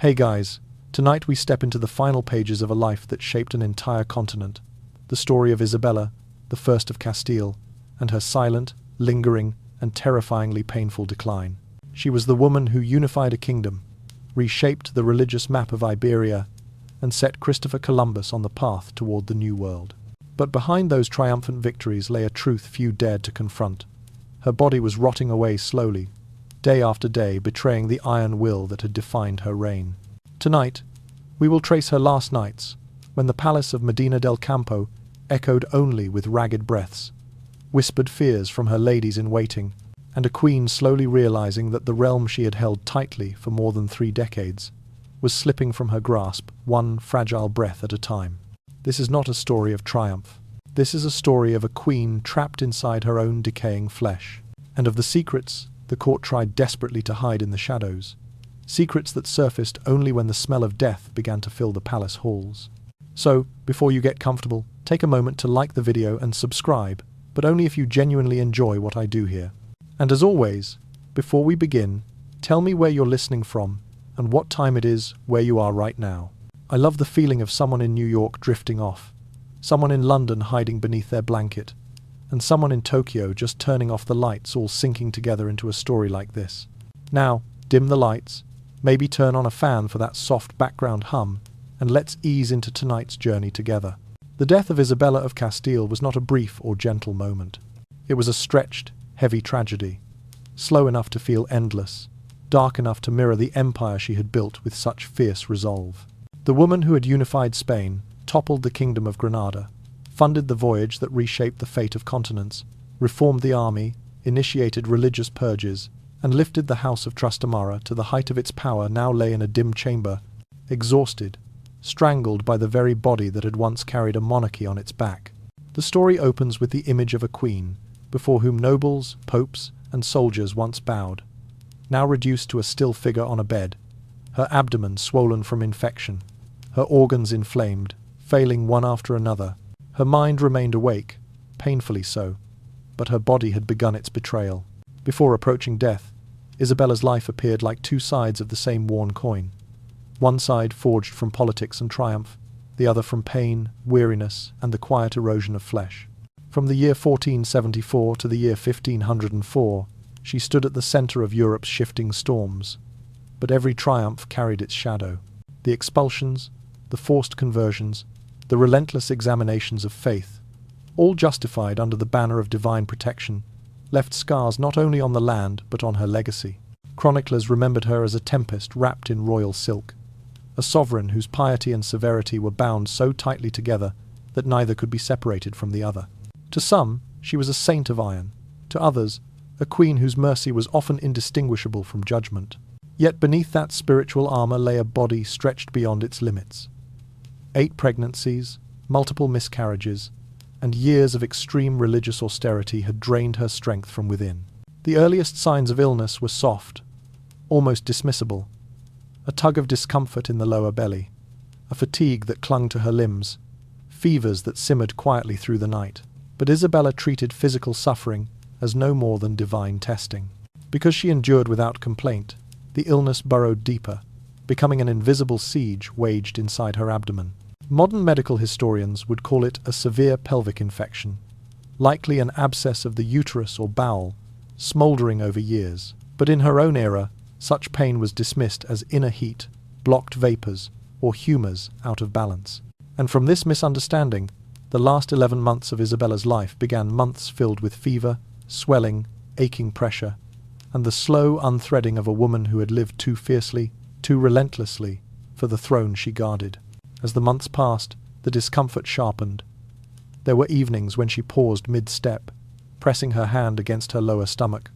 Hey guys, tonight we step into the final pages of a life that shaped an entire continent. The story of Isabella, the First of Castile, and her silent, lingering, and terrifyingly painful decline. She was the woman who unified a kingdom, reshaped the religious map of Iberia, and set Christopher Columbus on the path toward the New World. But behind those triumphant victories lay a truth few dared to confront. Her body was rotting away slowly, day after day, betraying the iron will that had defined her reign. Tonight, we will trace her last nights, when the palace of Medina del Campo echoed only with ragged breaths, whispered fears from her ladies-in-waiting, and a queen slowly realizing that the realm she had held tightly for more than 3 decades was slipping from her grasp, one fragile breath at a time. This is not a story of triumph. This is a story of a queen trapped inside her own decaying flesh, and of the secrets the court tried desperately to hide in the shadows, secrets that surfaced only when the smell of death began to fill the palace halls. So, before you get comfortable, take a moment to like the video and subscribe, but only if you genuinely enjoy what I do here. And as always, before we begin, tell me where you're listening from and what time it is where you are right now. I love the feeling of someone in New York drifting off, someone in London hiding beneath their blanket, and someone in Tokyo just turning off the lights, all sinking together into a story like this. Now, dim the lights, maybe turn on a fan for that soft background hum, and let's ease into tonight's journey together. The death of Isabella of Castile was not a brief or gentle moment. It was a stretched, heavy tragedy, slow enough to feel endless, dark enough to mirror the empire she had built with such fierce resolve. The woman who had unified Spain, toppled the kingdom of Granada, funded the voyage that reshaped the fate of continents, reformed the army, initiated religious purges, and lifted the House of Trastamara to the height of its power, now lay in a dim chamber, exhausted, strangled by the very body that had once carried a monarchy on its back. The story opens with the image of a queen, before whom nobles, popes, and soldiers once bowed, now reduced to a still figure on a bed, her abdomen swollen from infection, her organs inflamed, failing one after another. Her mind remained awake, painfully so, but her body had begun its betrayal. Before approaching death, Isabella's life appeared like 2 sides of the same worn coin. One side forged from politics and triumph, the other from pain, weariness, and the quiet erosion of flesh. From the year 1474 to the year 1504, she stood at the center of Europe's shifting storms. But every triumph carried its shadow. The expulsions, the forced conversions, the relentless examinations of faith, all justified under the banner of divine protection, left scars not only on the land but on her legacy. Chroniclers remembered her as a tempest wrapped in royal silk, a sovereign whose piety and severity were bound so tightly together that neither could be separated from the other. To some, she was a saint of iron; to others, a queen whose mercy was often indistinguishable from judgment. Yet beneath that spiritual armor lay a body stretched beyond its limits. 8 pregnancies, multiple miscarriages, and years of extreme religious austerity had drained her strength from within. The earliest signs of illness were soft, almost dismissible. A tug of discomfort in the lower belly, a fatigue that clung to her limbs, fevers that simmered quietly through the night. But Isabella treated physical suffering as no more than divine testing. Because she endured without complaint, the illness burrowed deeper, becoming an invisible siege waged inside her abdomen. Modern medical historians would call it a severe pelvic infection, likely an abscess of the uterus or bowel, smouldering over years. But in her own era, such pain was dismissed as inner heat, blocked vapors, or humors out of balance. And from this misunderstanding, the last 11 months of Isabella's life began, months filled with fever, swelling, aching pressure, and the slow unthreading of a woman who had lived too fiercely, too relentlessly, for the throne she guarded. As the months passed, the discomfort sharpened. There were evenings when she paused mid-step, pressing her hand against her lower stomach,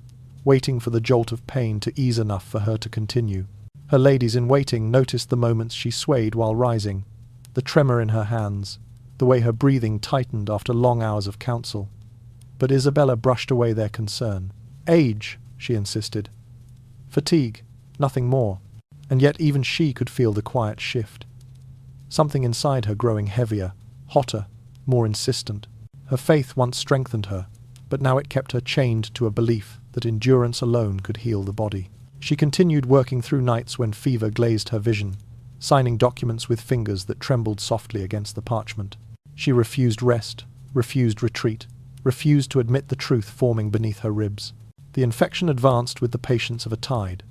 waiting for the jolt of pain to ease enough for her to continue. Her ladies-in-waiting noticed the moments she swayed while rising, the tremor in her hands, the way her breathing tightened after long hours of counsel. But Isabella brushed away their concern. Age, she insisted. Fatigue, nothing more. And yet even she could feel the quiet shift. Something inside her growing heavier, hotter, more insistent. Her faith once strengthened her, but now it kept her chained to a belief that endurance alone could heal the body. She continued working through nights when fever glazed her vision, signing documents with fingers that trembled softly against the parchment. She refused rest, refused retreat, refused to admit the truth forming beneath her ribs. The infection advanced with the patience of a tide.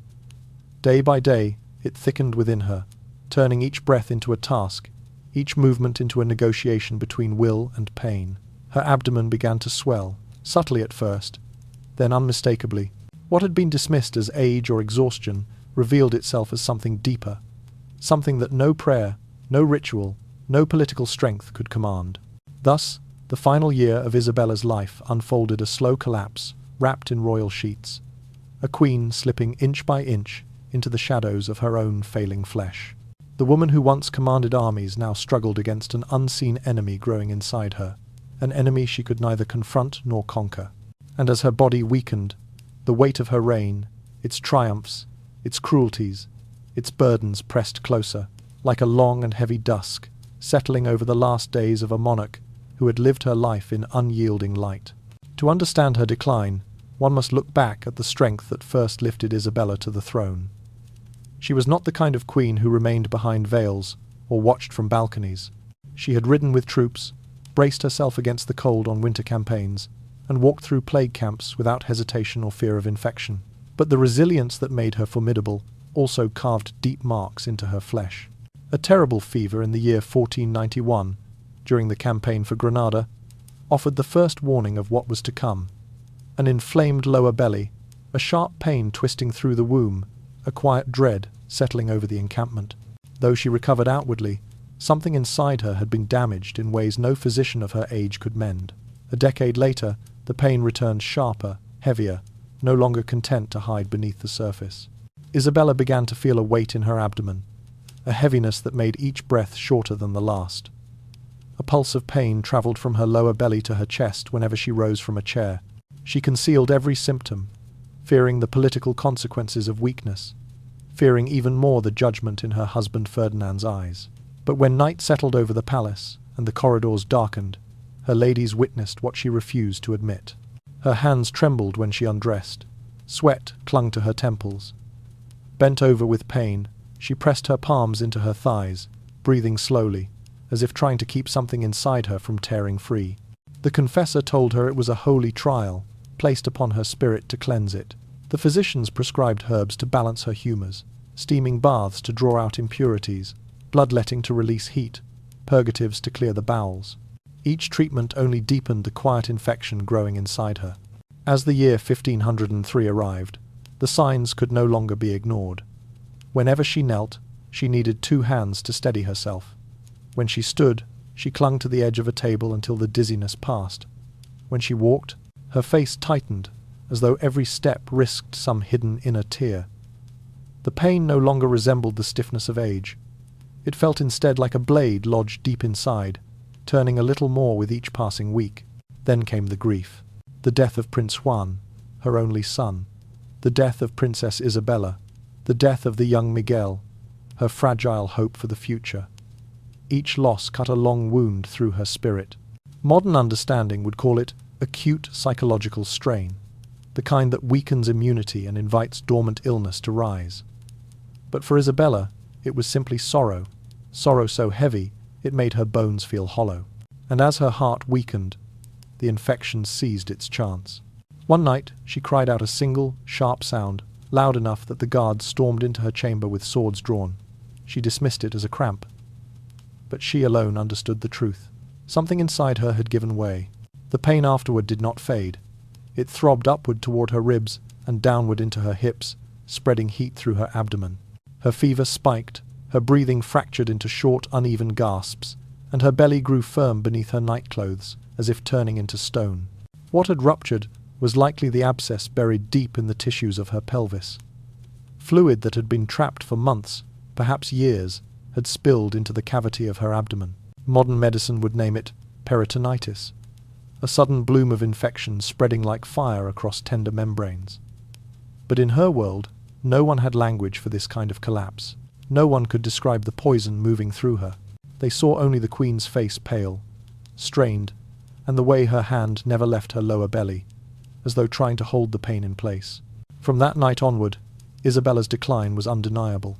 Day by day, it thickened within her, turning each breath into a task, each movement into a negotiation between will and pain. Her abdomen began to swell, subtly at first, then unmistakably. What had been dismissed as age or exhaustion revealed itself as something deeper, something that no prayer, no ritual, no political strength could command. Thus, the final year of Isabella's life unfolded a slow collapse, wrapped in royal sheets, a queen slipping inch by inch into the shadows of her own failing flesh. The woman who once commanded armies now struggled against an unseen enemy growing inside her, an enemy she could neither confront nor conquer. And as her body weakened, the weight of her reign, its triumphs, its cruelties, its burdens pressed closer, like a long and heavy dusk, settling over the last days of a monarch who had lived her life in unyielding light. To understand her decline, one must look back at the strength that first lifted Isabella to the throne. She was not the kind of queen who remained behind veils or watched from balconies. She had ridden with troops, braced herself against the cold on winter campaigns, and walked through plague camps without hesitation or fear of infection. But the resilience that made her formidable also carved deep marks into her flesh. A terrible fever in the year 1491, during the campaign for Granada, offered the first warning of what was to come. An inflamed lower belly, a sharp pain twisting through the womb, a quiet dread settling over the encampment. Though she recovered outwardly, something inside her had been damaged in ways no physician of her age could mend. A decade later, the pain returned sharper, heavier, no longer content to hide beneath the surface. Isabella began to feel a weight in her abdomen, a heaviness that made each breath shorter than the last. A pulse of pain travelled from her lower belly to her chest whenever she rose from a chair. She concealed every symptom, fearing the political consequences of weakness, fearing even more the judgment in her husband Ferdinand's eyes. But when night settled over the palace and the corridors darkened, her ladies witnessed what she refused to admit. Her hands trembled when she undressed. Sweat clung to her temples. Bent over with pain, she pressed her palms into her thighs, breathing slowly, as if trying to keep something inside her from tearing free. The confessor told her it was a holy trial, placed upon her spirit to cleanse it. The physicians prescribed herbs to balance her humours, steaming baths to draw out impurities, bloodletting to release heat, purgatives to clear the bowels. Each treatment only deepened the quiet infection growing inside her. As the year 1503 arrived, the signs could no longer be ignored. Whenever she knelt, she needed 2 hands to steady herself. When she stood, she clung to the edge of a table until the dizziness passed. When she walked, her face tightened, as though every step risked some hidden inner tear. The pain no longer resembled the stiffness of age. It felt instead like a blade lodged deep inside, turning a little more with each passing week. Then came the grief. The death of Prince Juan, her only son. The death of Princess Isabella. The death of the young Miguel, her fragile hope for the future. Each loss cut a long wound through her spirit. Modern understanding would call it acute psychological strain, the kind that weakens immunity and invites dormant illness to rise. But for Isabella, it was simply sorrow, sorrow so heavy it made her bones feel hollow. And as her heart weakened, the infection seized its chance. One night she cried out a single, sharp sound, loud enough that the guards stormed into her chamber with swords drawn. She dismissed it as a cramp. But she alone understood the truth. Something inside her had given way. The pain afterward did not fade. It throbbed upward toward her ribs and downward into her hips, spreading heat through her abdomen. Her fever spiked, her breathing fractured into short, uneven gasps, and her belly grew firm beneath her nightclothes, as if turning into stone. What had ruptured was likely the abscess buried deep in the tissues of her pelvis. Fluid that had been trapped for months, perhaps years, had spilled into the cavity of her abdomen. Modern medicine would name it peritonitis, a sudden bloom of infection spreading like fire across tender membranes. But in her world, no one had language for this kind of collapse. No one could describe the poison moving through her. They saw only the queen's face pale, strained, and the way her hand never left her lower belly, as though trying to hold the pain in place. From that night onward, Isabella's decline was undeniable.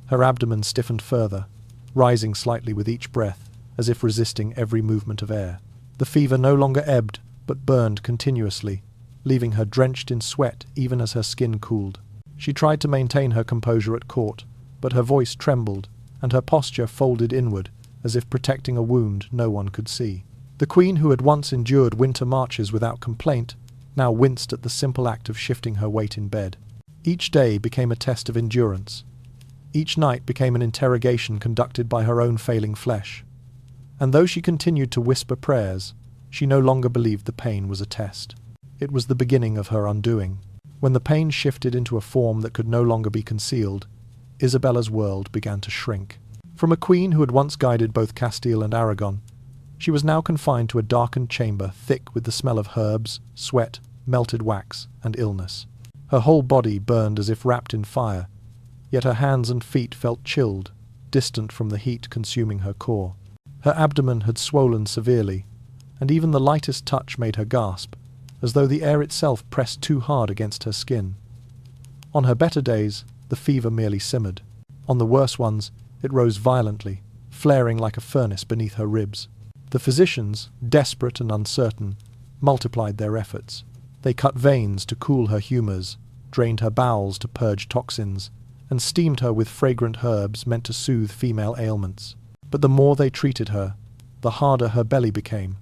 Her abdomen stiffened further, rising slightly with each breath, as if resisting every movement of air. The fever no longer ebbed, but burned continuously, leaving her drenched in sweat even as her skin cooled. She tried to maintain her composure at court, but her voice trembled, and her posture folded inward, as if protecting a wound no one could see. The queen, who had once endured winter marches without complaint, now winced at the simple act of shifting her weight in bed. Each day became a test of endurance. Each night became an interrogation conducted by her own failing flesh. And though she continued to whisper prayers, she no longer believed the pain was a test. It was the beginning of her undoing. When the pain shifted into a form that could no longer be concealed, Isabella's world began to shrink. From a queen who had once guided both Castile and Aragon, she was now confined to a darkened chamber thick with the smell of herbs, sweat, melted wax, and illness. Her whole body burned as if wrapped in fire, yet her hands and feet felt chilled, distant from the heat consuming her core. Her abdomen had swollen severely, and even the lightest touch made her gasp, as though the air itself pressed too hard against her skin. On her better days, the fever merely simmered. On the worse ones, it rose violently, flaring like a furnace beneath her ribs. The physicians, desperate and uncertain, multiplied their efforts. They cut veins to cool her humours, drained her bowels to purge toxins, and steamed her with fragrant herbs meant to soothe female ailments. But the more they treated her, the harder her belly became,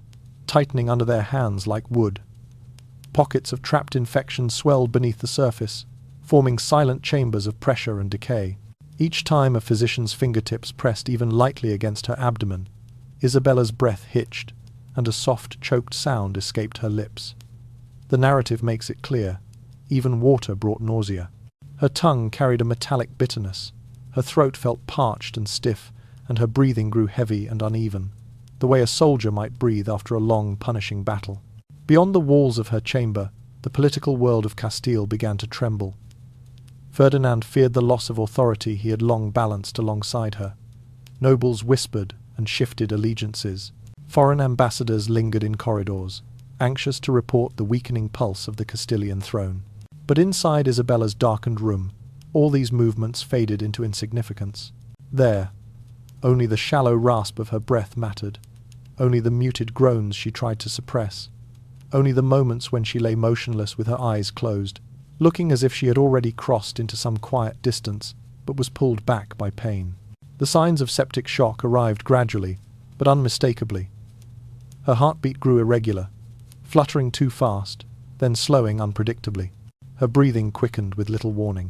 tightening under their hands like wood. Pockets of trapped infection swelled beneath the surface, forming silent chambers of pressure and decay. Each time a physician's fingertips pressed even lightly against her abdomen, Isabella's breath hitched, and a soft, choked sound escaped her lips. The narrative makes it clear. Even water brought nausea. Her tongue carried a metallic bitterness. Her throat felt parched and stiff, and her breathing grew heavy and uneven, the way a soldier might breathe after a long, punishing battle. Beyond the walls of her chamber, the political world of Castile began to tremble. Ferdinand feared the loss of authority he had long balanced alongside her. Nobles whispered and shifted allegiances. Foreign ambassadors lingered in corridors, anxious to report the weakening pulse of the Castilian throne. But inside Isabella's darkened room, all these movements faded into insignificance. There, only the shallow rasp of her breath mattered, only the muted groans she tried to suppress, only the moments when she lay motionless with her eyes closed, looking as if she had already crossed into some quiet distance, but was pulled back by pain. The signs of septic shock arrived gradually, but unmistakably. Her heartbeat grew irregular, fluttering too fast, then slowing unpredictably. Her breathing quickened with little warning.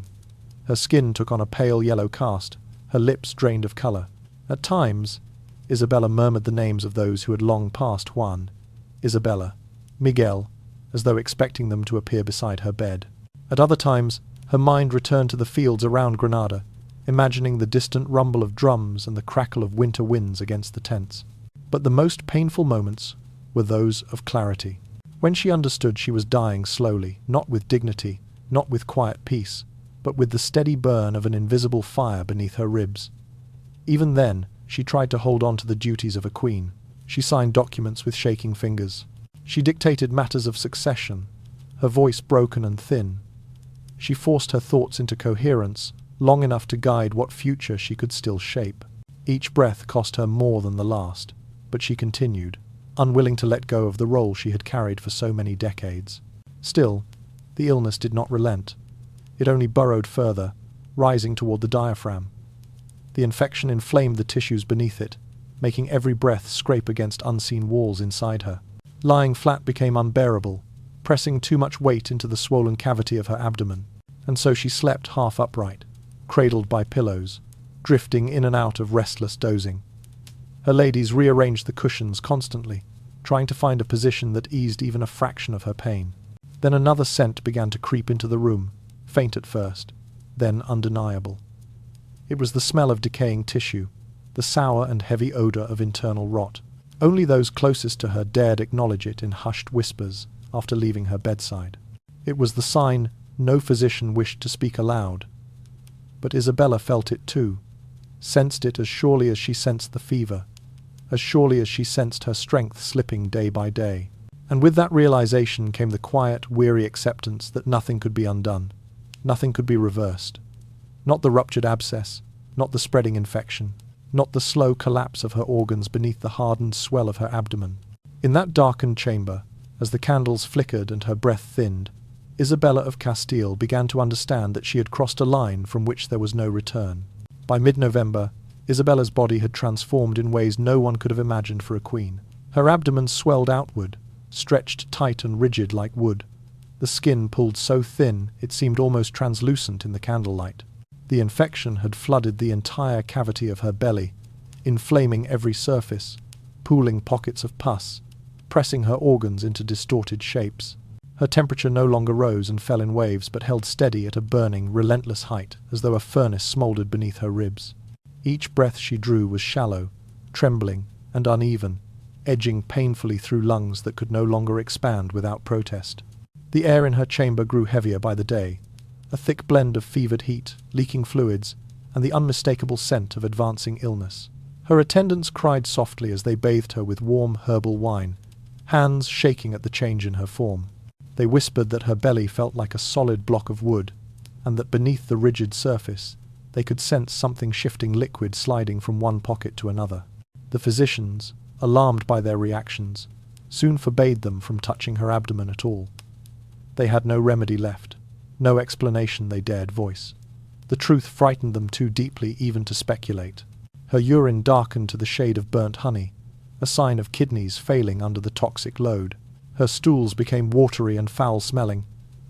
Her skin took on a pale yellow cast, her lips drained of colour. At times, Isabella murmured the names of those who had long passed: Juan, Isabella, Miguel, as though expecting them to appear beside her bed. At other times, her mind returned to the fields around Granada, imagining the distant rumble of drums and the crackle of winter winds against the tents. But the most painful moments were those of clarity. When she understood she was dying slowly, not with dignity, not with quiet peace, but with the steady burn of an invisible fire beneath her ribs. Even then, she tried to hold on to the duties of a queen. She signed documents with shaking fingers. She dictated matters of succession, her voice broken and thin. She forced her thoughts into coherence, long enough to guide what future she could still shape. Each breath cost her more than the last, but she continued, unwilling to let go of the role she had carried for so many decades. Still, the illness did not relent. It only burrowed further, rising toward the diaphragm. The infection inflamed the tissues beneath it, making every breath scrape against unseen walls inside her. Lying flat became unbearable, pressing too much weight into the swollen cavity of her abdomen, and so she slept half upright, cradled by pillows, drifting in and out of restless dozing. Her ladies rearranged the cushions constantly, trying to find a position that eased even a fraction of her pain. Then another scent began to creep into the room, faint at first, then undeniable. It was the smell of decaying tissue, the sour and heavy odour of internal rot. Only those closest to her dared acknowledge it in hushed whispers after leaving her bedside. It was the sign no physician wished to speak aloud. But Isabella felt it too, sensed it as surely as she sensed the fever, as surely as she sensed her strength slipping day by day. And with that realization came the quiet, weary acceptance that nothing could be undone. Nothing could be reversed. Not the ruptured abscess, not the spreading infection, not the slow collapse of her organs beneath the hardened swell of her abdomen. In that darkened chamber, as the candles flickered and her breath thinned, Isabella of Castile began to understand that she had crossed a line from which there was no return. By mid-November, Isabella's body had transformed in ways no one could have imagined for a queen. Her abdomen swelled outward, stretched tight and rigid like wood. The skin pulled so thin it seemed almost translucent in the candlelight. The infection had flooded the entire cavity of her belly, inflaming every surface, pooling pockets of pus, pressing her organs into distorted shapes. Her temperature no longer rose and fell in waves, but held steady at a burning, relentless height, as though a furnace smouldered beneath her ribs. Each breath she drew was shallow, trembling, and uneven, edging painfully through lungs that could no longer expand without protest. The air in her chamber grew heavier by the day, a thick blend of fevered heat, leaking fluids, and the unmistakable scent of advancing illness. Her attendants cried softly as they bathed her with warm herbal wine, hands shaking at the change in her form. They whispered that her belly felt like a solid block of wood, and that beneath the rigid surface they could sense something shifting liquid sliding from one pocket to another. The physicians, alarmed by their reactions, soon forbade them from touching her abdomen at all. They had no remedy left, no explanation they dared voice. The truth frightened them too deeply even to speculate. Her urine darkened to the shade of burnt honey, a sign of kidneys failing under the toxic load. Her stools became watery and foul-smelling,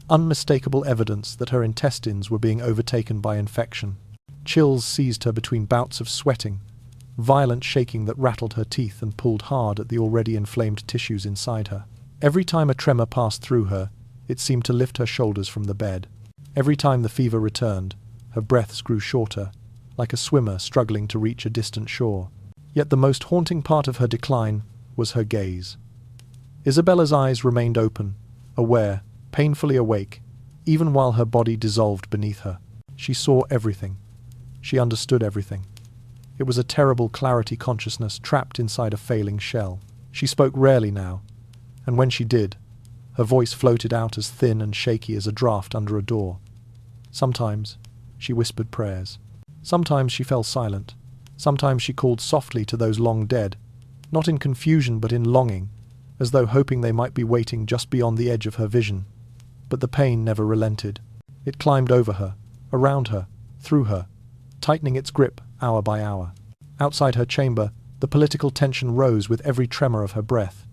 unmistakable evidence that her intestines were being overtaken by infection. Chills seized her between bouts of sweating, violent shaking that rattled her teeth and pulled hard at the already inflamed tissues inside her. Every time a tremor passed through her, it seemed to lift her shoulders from the bed. Every time the fever returned, her breaths grew shorter, like a swimmer struggling to reach a distant shore. Yet the most haunting part of her decline was her gaze. Isabella's eyes remained open, aware, painfully awake, even while her body dissolved beneath her. She saw everything. She understood everything. It was a terrible clarity consciousness trapped inside a failing shell. She spoke rarely now, and when she did, her voice floated out as thin and shaky as a draft under a door. Sometimes she whispered prayers. Sometimes she fell silent. Sometimes she called softly to those long dead, not in confusion but in longing, as though hoping they might be waiting just beyond the edge of her vision. But the pain never relented. It climbed over her, around her, through her, tightening its grip hour by hour. Outside her chamber, the political tension rose with every tremor of her breath.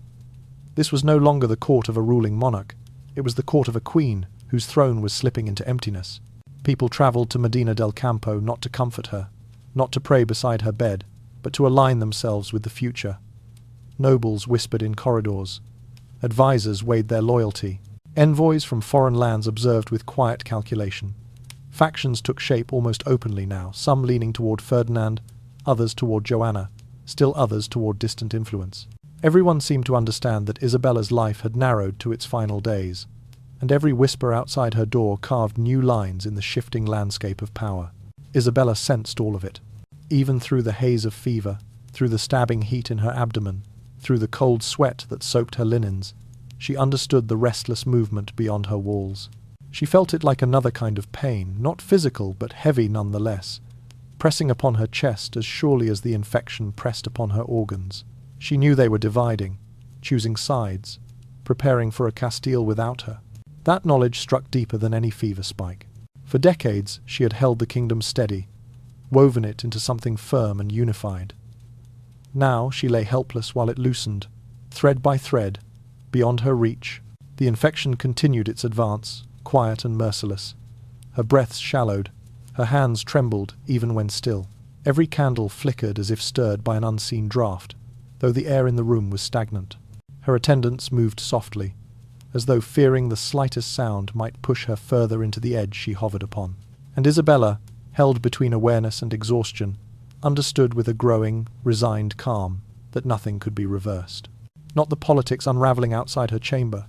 This was no longer the court of a ruling monarch. It was the court of a queen whose throne was slipping into emptiness. People travelled to Medina del Campo not to comfort her, not to pray beside her bed, but to align themselves with the future. Nobles whispered in corridors. Advisors weighed their loyalty. Envoys from foreign lands observed with quiet calculation. Factions took shape almost openly now, some leaning toward Ferdinand, others toward Joanna, still others toward distant influence. Everyone seemed to understand that Isabella's life had narrowed to its final days, and every whisper outside her door carved new lines in the shifting landscape of power. Isabella sensed all of it, even through the haze of fever, through the stabbing heat in her abdomen, through the cold sweat that soaked her linens. She understood the restless movement beyond her walls. She felt it like another kind of pain, not physical but heavy nonetheless, pressing upon her chest as surely as the infection pressed upon her organs. She knew they were dividing, choosing sides, preparing for a Castile without her. That knowledge struck deeper than any fever spike. For decades she had held the kingdom steady, woven it into something firm and unified. Now she lay helpless while it loosened, thread by thread, beyond her reach. The infection continued its advance, quiet and merciless. Her breaths shallowed, her hands trembled even when still. Every candle flickered as if stirred by an unseen draught, though the air in the room was stagnant. Her attendants moved softly, as though fearing the slightest sound might push her further into the edge she hovered upon. And Isabella, held between awareness and exhaustion, understood with a growing, resigned calm that nothing could be reversed. Not the politics unravelling outside her chamber,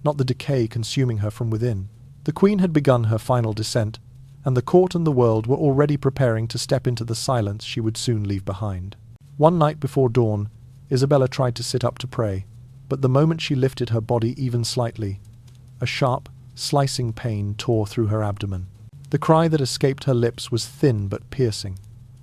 not the decay consuming her from within. The Queen had begun her final descent, and the court and the world were already preparing to step into the silence she would soon leave behind. One night before dawn, Isabella tried to sit up to pray, but the moment she lifted her body even slightly, a sharp, slicing pain tore through her abdomen. The cry that escaped her lips was thin but piercing,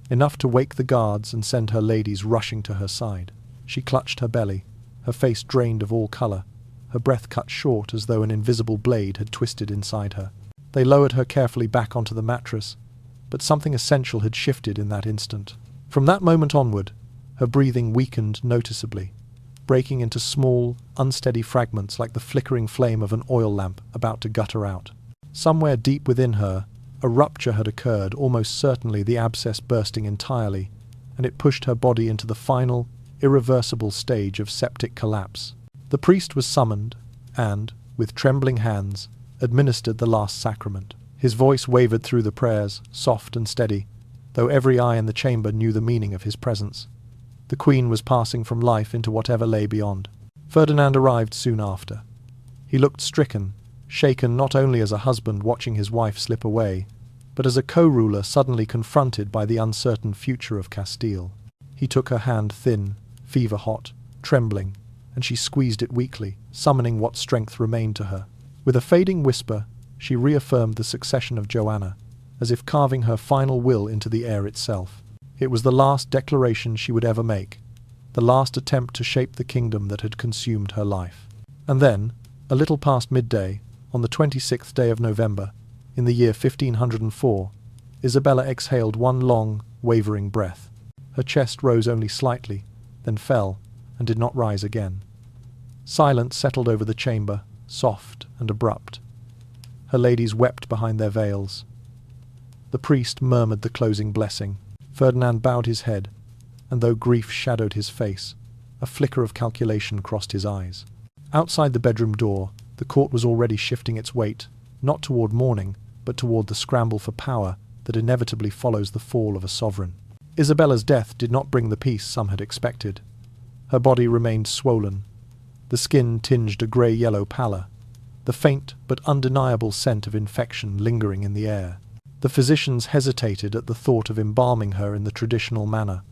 enough to wake the guards and send her ladies rushing to her side. She clutched her belly, her face drained of all colour, her breath cut short as though an invisible blade had twisted inside her. They lowered her carefully back onto the mattress, but something essential had shifted in that instant. From that moment onward, her breathing weakened noticeably, breaking into small, unsteady fragments like the flickering flame of an oil lamp about to gutter out. Somewhere deep within her, a rupture had occurred, almost certainly the abscess bursting entirely, and it pushed her body into the final, irreversible stage of septic collapse. The priest was summoned and, with trembling hands, administered the last sacrament. His voice wavered through the prayers, soft and steady, though every eye in the chamber knew the meaning of his presence. The queen was passing from life into whatever lay beyond. Ferdinand arrived soon after. He looked stricken, shaken not only as a husband watching his wife slip away, but as a co-ruler suddenly confronted by the uncertain future of Castile. He took her hand thin, fever-hot, trembling, and she squeezed it weakly, summoning what strength remained to her. With a fading whisper, she reaffirmed the succession of Joanna, as if carving her final will into the air itself. It was the last declaration she would ever make, the last attempt to shape the kingdom that had consumed her life. And then, a little past midday, on the 26th day of November, in the year 1504, Isabella exhaled one long, wavering breath. Her chest rose only slightly, then fell, and did not rise again. Silence settled over the chamber, soft and abrupt. Her ladies wept behind their veils. The priest murmured the closing blessing. Ferdinand bowed his head, and though grief shadowed his face, a flicker of calculation crossed his eyes. Outside the bedroom door, the court was already shifting its weight, not toward mourning, but toward the scramble for power that inevitably follows the fall of a sovereign. Isabella's death did not bring the peace some had expected. Her body remained swollen, the skin tinged a grey-yellow pallor, the faint but undeniable scent of infection lingering in the air. The physicians hesitated at the thought of embalming her in the traditional manner.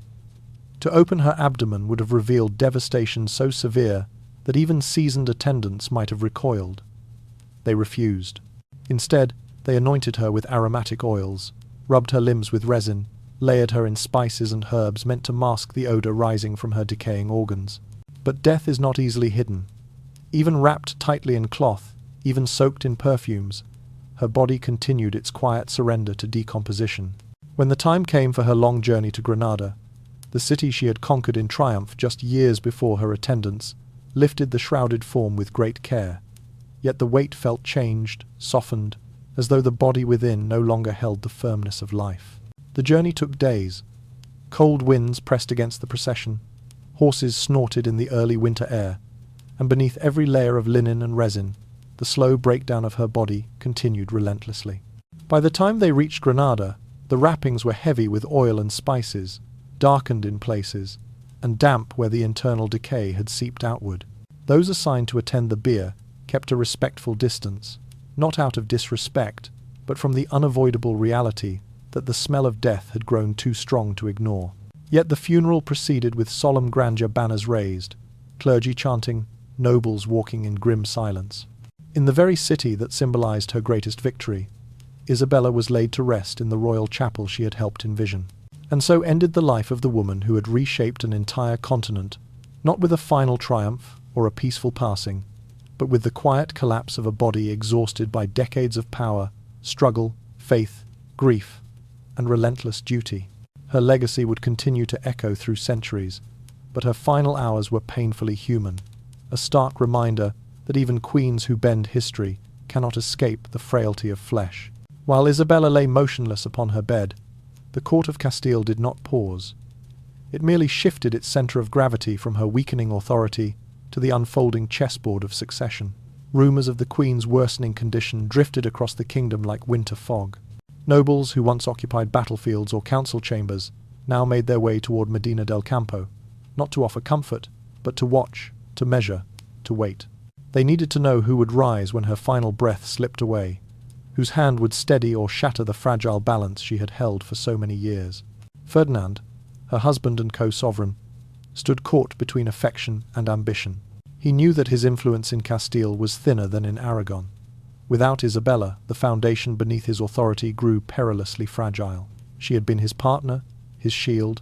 To open her abdomen would have revealed devastation so severe that even seasoned attendants might have recoiled. They refused. Instead, they anointed her with aromatic oils, rubbed her limbs with resin, layered her in spices and herbs meant to mask the odor rising from her decaying organs. But death is not easily hidden. Even wrapped tightly in cloth, even soaked in perfumes, her body continued its quiet surrender to decomposition. When the time came for her long journey to Granada, the city she had conquered in triumph just years before, her attendants lifted the shrouded form with great care. Yet the weight felt changed, softened, as though the body within no longer held the firmness of life. The journey took days. Cold winds pressed against the procession, horses snorted in the early winter air, and beneath every layer of linen and resin, the slow breakdown of her body continued relentlessly. By the time they reached Granada, the wrappings were heavy with oil and spices, darkened in places, and damp where the internal decay had seeped outward. Those assigned to attend the bier kept a respectful distance, not out of disrespect, but from the unavoidable reality that the smell of death had grown too strong to ignore. Yet the funeral proceeded with solemn grandeur, banners raised, clergy chanting, nobles walking in grim silence. In the very city that symbolized her greatest victory, Isabella was laid to rest in the royal chapel she had helped envision. And so ended the life of the woman who had reshaped an entire continent, not with a final triumph or a peaceful passing, but with the quiet collapse of a body exhausted by decades of power, struggle, faith, grief, and relentless duty. Her legacy would continue to echo through centuries, but her final hours were painfully human, a stark reminder that even queens who bend history cannot escape the frailty of flesh. While Isabella lay motionless upon her bed, the court of Castile did not pause. It merely shifted its center of gravity from her weakening authority to the unfolding chessboard of succession. Rumors of the queen's worsening condition drifted across the kingdom like winter fog. Nobles who once occupied battlefields or council chambers now made their way toward Medina del Campo, not to offer comfort, but to watch, to measure, to wait. They needed to know who would rise when her final breath slipped away, whose hand would steady or shatter the fragile balance she had held for so many years. Ferdinand, her husband and co-sovereign, stood caught between affection and ambition. He knew that his influence in Castile was thinner than in Aragon, Without Isabella, the foundation beneath his authority grew perilously fragile. She had been his partner, his shield,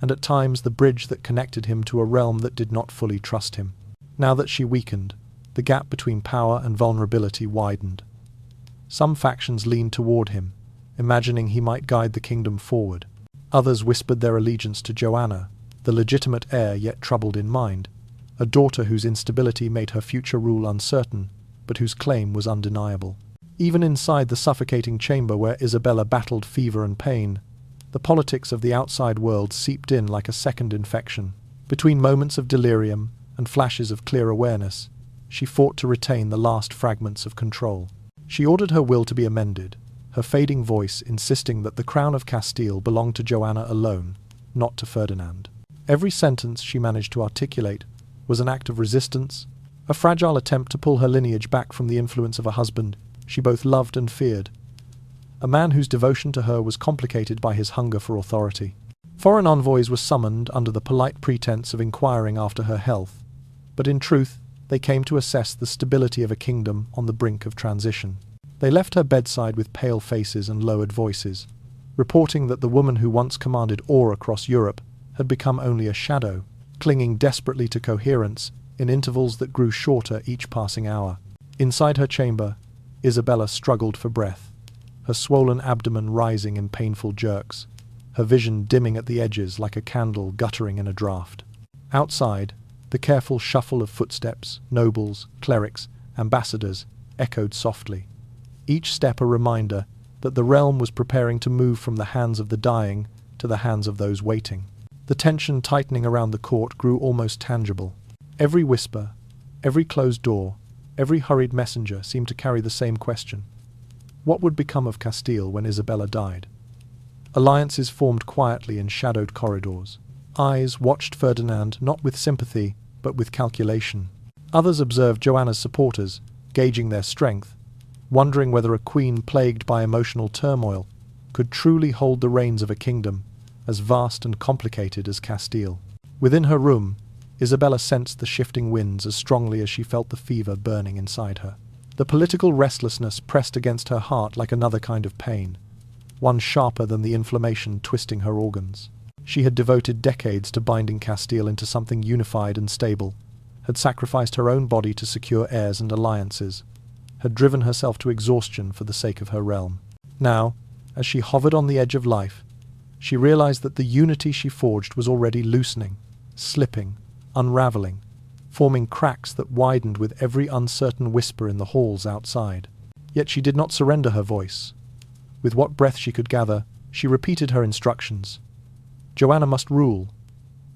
and at times the bridge that connected him to a realm that did not fully trust him. Now that she weakened, the gap between power and vulnerability widened. Some factions leaned toward him, imagining he might guide the kingdom forward. Others whispered their allegiance to Joanna, the legitimate heir yet troubled in mind, a daughter whose instability made her future rule uncertain, but whose claim was undeniable. Even inside the suffocating chamber where Isabella battled fever and pain, the politics of the outside world seeped in like a second infection. Between moments of delirium and flashes of clear awareness, she fought to retain the last fragments of control. She ordered her will to be amended, her fading voice insisting that the crown of Castile belonged to Joanna alone, not to Ferdinand. Every sentence she managed to articulate was an act of resistance, a fragile attempt to pull her lineage back from the influence of a husband she both loved and feared, a man whose devotion to her was complicated by his hunger for authority. Foreign envoys were summoned under the polite pretense of inquiring after her health, but in truth they came to assess the stability of a kingdom on the brink of transition. They left her bedside with pale faces and lowered voices, reporting that the woman who once commanded awe across Europe had become only a shadow, clinging desperately to coherence in intervals that grew shorter each passing hour. Inside her chamber, Isabella struggled for breath, her swollen abdomen rising in painful jerks, her vision dimming at the edges like a candle guttering in a draught. Outside, the careful shuffle of footsteps, nobles, clerics, ambassadors, echoed softly, each step a reminder that the realm was preparing to move from the hands of the dying to the hands of those waiting. The tension tightening around the court grew almost tangible. Every whisper, every closed door, every hurried messenger seemed to carry the same question. What would become of Castile when Isabella died? Alliances formed quietly in shadowed corridors. Eyes watched Ferdinand not with sympathy, but with calculation. Others observed Joanna's supporters, gauging their strength, wondering whether a queen plagued by emotional turmoil could truly hold the reins of a kingdom as vast and complicated as Castile. Within her room, Isabella sensed the shifting winds as strongly as she felt the fever burning inside her. The political restlessness pressed against her heart like another kind of pain, one sharper than the inflammation twisting her organs. She had devoted decades to binding Castile into something unified and stable, had sacrificed her own body to secure heirs and alliances, had driven herself to exhaustion for the sake of her realm. Now, as she hovered on the edge of life, she realized that the unity she forged was already loosening, slipping, unraveling, forming cracks that widened with every uncertain whisper in the halls outside. Yet she did not surrender her voice. With what breath she could gather, she repeated her instructions. Joanna must rule.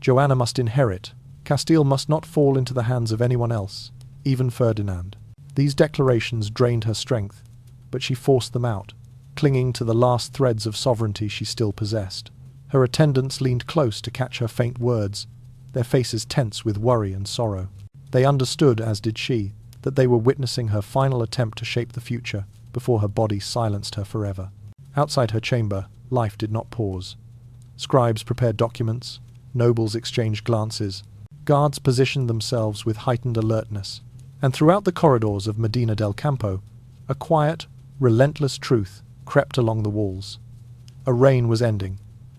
Joanna must inherit. Castile must not fall into the hands of anyone else, even Ferdinand. These declarations drained her strength, but she forced them out, clinging to the last threads of sovereignty she still possessed. Her attendants leaned close to catch her faint words, their faces tense with worry and sorrow. They understood, as did she, that they were witnessing her final attempt to shape the future before her body silenced her forever. Outside her chamber, life did not pause. Scribes prepared documents, nobles exchanged glances, guards positioned themselves with heightened alertness, and throughout the corridors of Medina del Campo, a quiet, relentless truth crept along the walls. A reign was ending,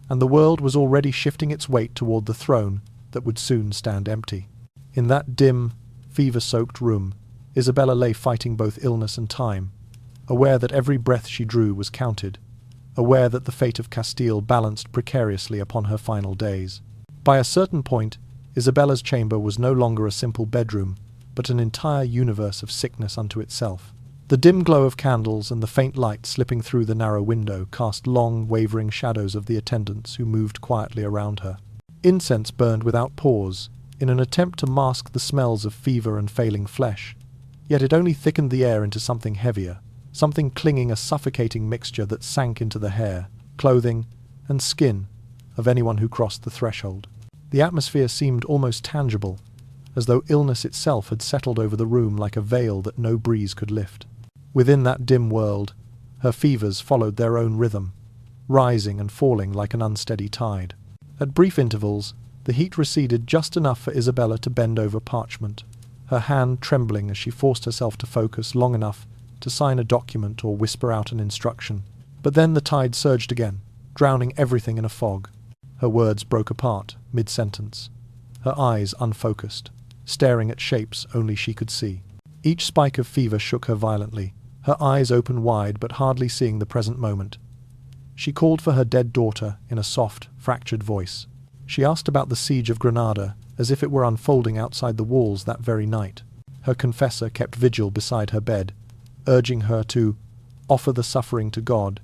and the world was already shifting its weight toward the throne that would soon stand empty. In that dim, fever-soaked room, Isabella lay fighting both illness and time, aware that every breath she drew was counted, aware that the fate of Castile balanced precariously upon her final days. By a certain point, Isabella's chamber was no longer a simple bedroom, but an entire universe of sickness unto itself. The dim glow of candles and the faint light slipping through the narrow window cast long, wavering shadows of the attendants who moved quietly around her. Incense burned without pause, in an attempt to mask the smells of fever and failing flesh, yet it only thickened the air into something heavier, something clinging, a suffocating mixture that sank into the hair, clothing, and skin of anyone who crossed the threshold. The atmosphere seemed almost tangible, as though illness itself had settled over the room like a veil that no breeze could lift. Within that dim world, her fevers followed their own rhythm, rising and falling like an unsteady tide. At brief intervals, the heat receded just enough for Isabella to bend over parchment, her hand trembling as she forced herself to focus long enough to sign a document or whisper out an instruction. But then the tide surged again, drowning everything in a fog. Her words broke apart, mid-sentence. Her eyes unfocused, staring at shapes only she could see. Each spike of fever shook her violently, her eyes open wide but hardly seeing the present moment. She called for her dead daughter in a soft, fractured voice. She asked about the siege of Granada, as if it were unfolding outside the walls that very night. Her confessor kept vigil beside her bed, urging her to offer the suffering to God,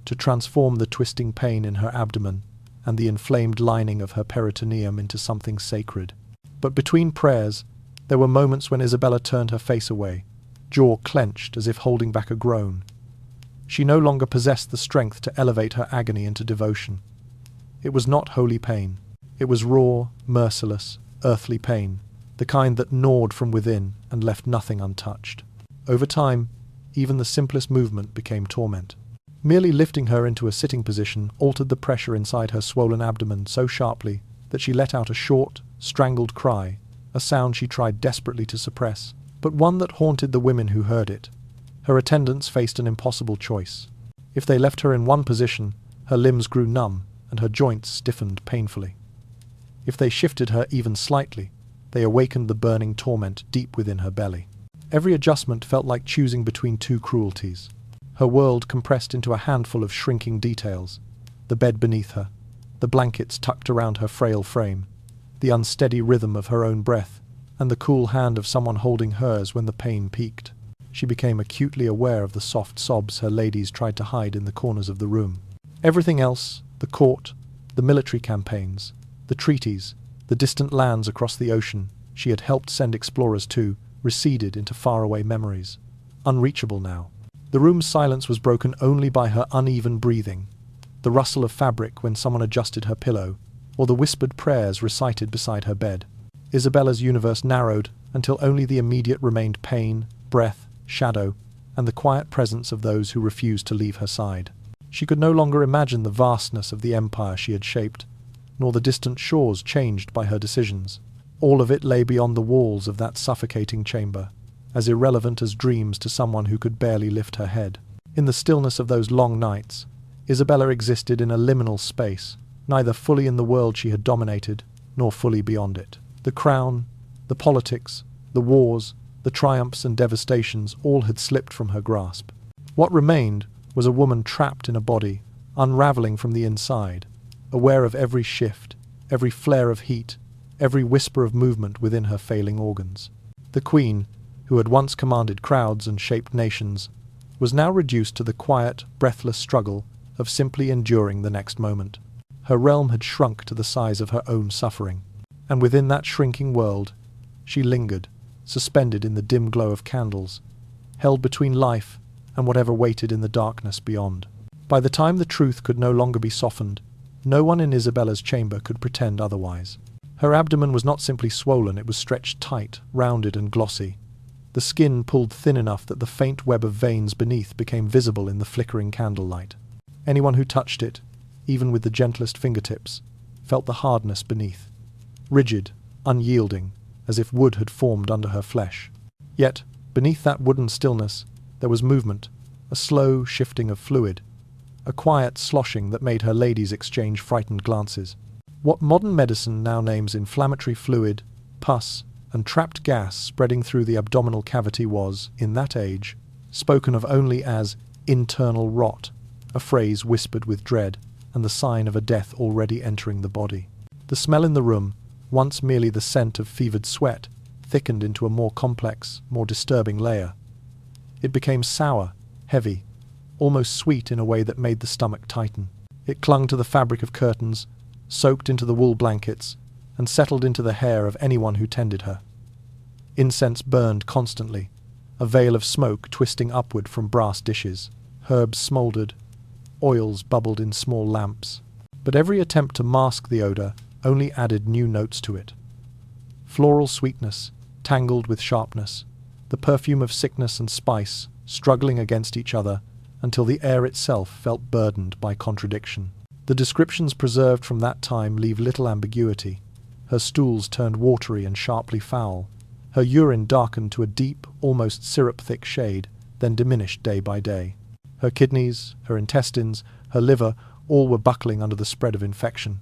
to transform the twisting pain in her abdomen and the inflamed lining of her peritoneum into something sacred. But between prayers, there were moments when Isabella turned her face away, jaw clenched as if holding back a groan. She no longer possessed the strength to elevate her agony into devotion. It was not holy pain. It was raw, merciless, earthly pain, the kind that gnawed from within and left nothing untouched. Over time, even the simplest movement became torment. Merely lifting her into a sitting position altered the pressure inside her swollen abdomen so sharply that she let out a short, strangled cry, a sound she tried desperately to suppress, but one that haunted the women who heard it. Her attendants faced an impossible choice. If they left her in one position, her limbs grew numb and her joints stiffened painfully. If they shifted her even slightly, they awakened the burning torment deep within her belly. Every adjustment felt like choosing between two cruelties. Her world compressed into a handful of shrinking details: the bed beneath her, the blankets tucked around her frail frame, the unsteady rhythm of her own breath, and the cool hand of someone holding hers when the pain peaked. She became acutely aware of the soft sobs her ladies tried to hide in the corners of the room. Everything else, the court, the military campaigns, the treaties, the distant lands across the ocean she had helped send explorers to, receded into faraway memories, unreachable now. The room's silence was broken only by her uneven breathing, the rustle of fabric when someone adjusted her pillow, or the whispered prayers recited beside her bed. Isabella's universe narrowed until only the immediate remained pain, breath, shadow, and the quiet presence of those who refused to leave her side. She could no longer imagine the vastness of the empire she had shaped, nor the distant shores changed by her decisions. All of it lay beyond the walls of that suffocating chamber, as irrelevant as dreams to someone who could barely lift her head. In the stillness of those long nights, Isabella existed in a liminal space, neither fully in the world she had dominated, nor fully beyond it. The crown, the politics, the wars, the triumphs and devastations all had slipped from her grasp. What remained was a woman trapped in a body, unraveling from the inside, aware of every shift, every flare of heat, every whisper of movement within her failing organs. The queen, who had once commanded crowds and shaped nations, was now reduced to the quiet, breathless struggle of simply enduring the next moment. Her realm had shrunk to the size of her own suffering, and within that shrinking world, she lingered, suspended in the dim glow of candles, held between life and whatever waited in the darkness beyond. By the time the truth could no longer be softened, no one in Isabella's chamber could pretend otherwise. Her abdomen was not simply swollen, it was stretched tight, rounded and glossy. The skin pulled thin enough that the faint web of veins beneath became visible in the flickering candlelight. Anyone who touched it, even with the gentlest fingertips, felt the hardness beneath, rigid, unyielding, as if wood had formed under her flesh. Yet, beneath that wooden stillness, there was movement, a slow shifting of fluid, a quiet sloshing that made her ladies exchange frightened glances. What modern medicine now names inflammatory fluid, pus, and trapped gas spreading through the abdominal cavity was, in that age, spoken of only as internal rot, a phrase whispered with dread and the sign of a death already entering the body. The smell in the room, once merely the scent of fevered sweat, thickened into a more complex, more disturbing layer. It became sour, heavy, almost sweet in a way that made the stomach tighten. It clung to the fabric of curtains, soaked into the wool blankets, and settled into the hair of anyone who tended her. Incense burned constantly, a veil of smoke twisting upward from brass dishes. Herbs smouldered, oils bubbled in small lamps. But every attempt to mask the odor only added new notes to it. Floral sweetness, tangled with sharpness, the perfume of sickness and spice, struggling against each other until the air itself felt burdened by contradiction. The descriptions preserved from that time leave little ambiguity. Her stools turned watery and sharply foul. Her urine darkened to a deep, almost syrup-thick shade, then diminished day by day. Her kidneys, her intestines, her liver, all were buckling under the spread of infection.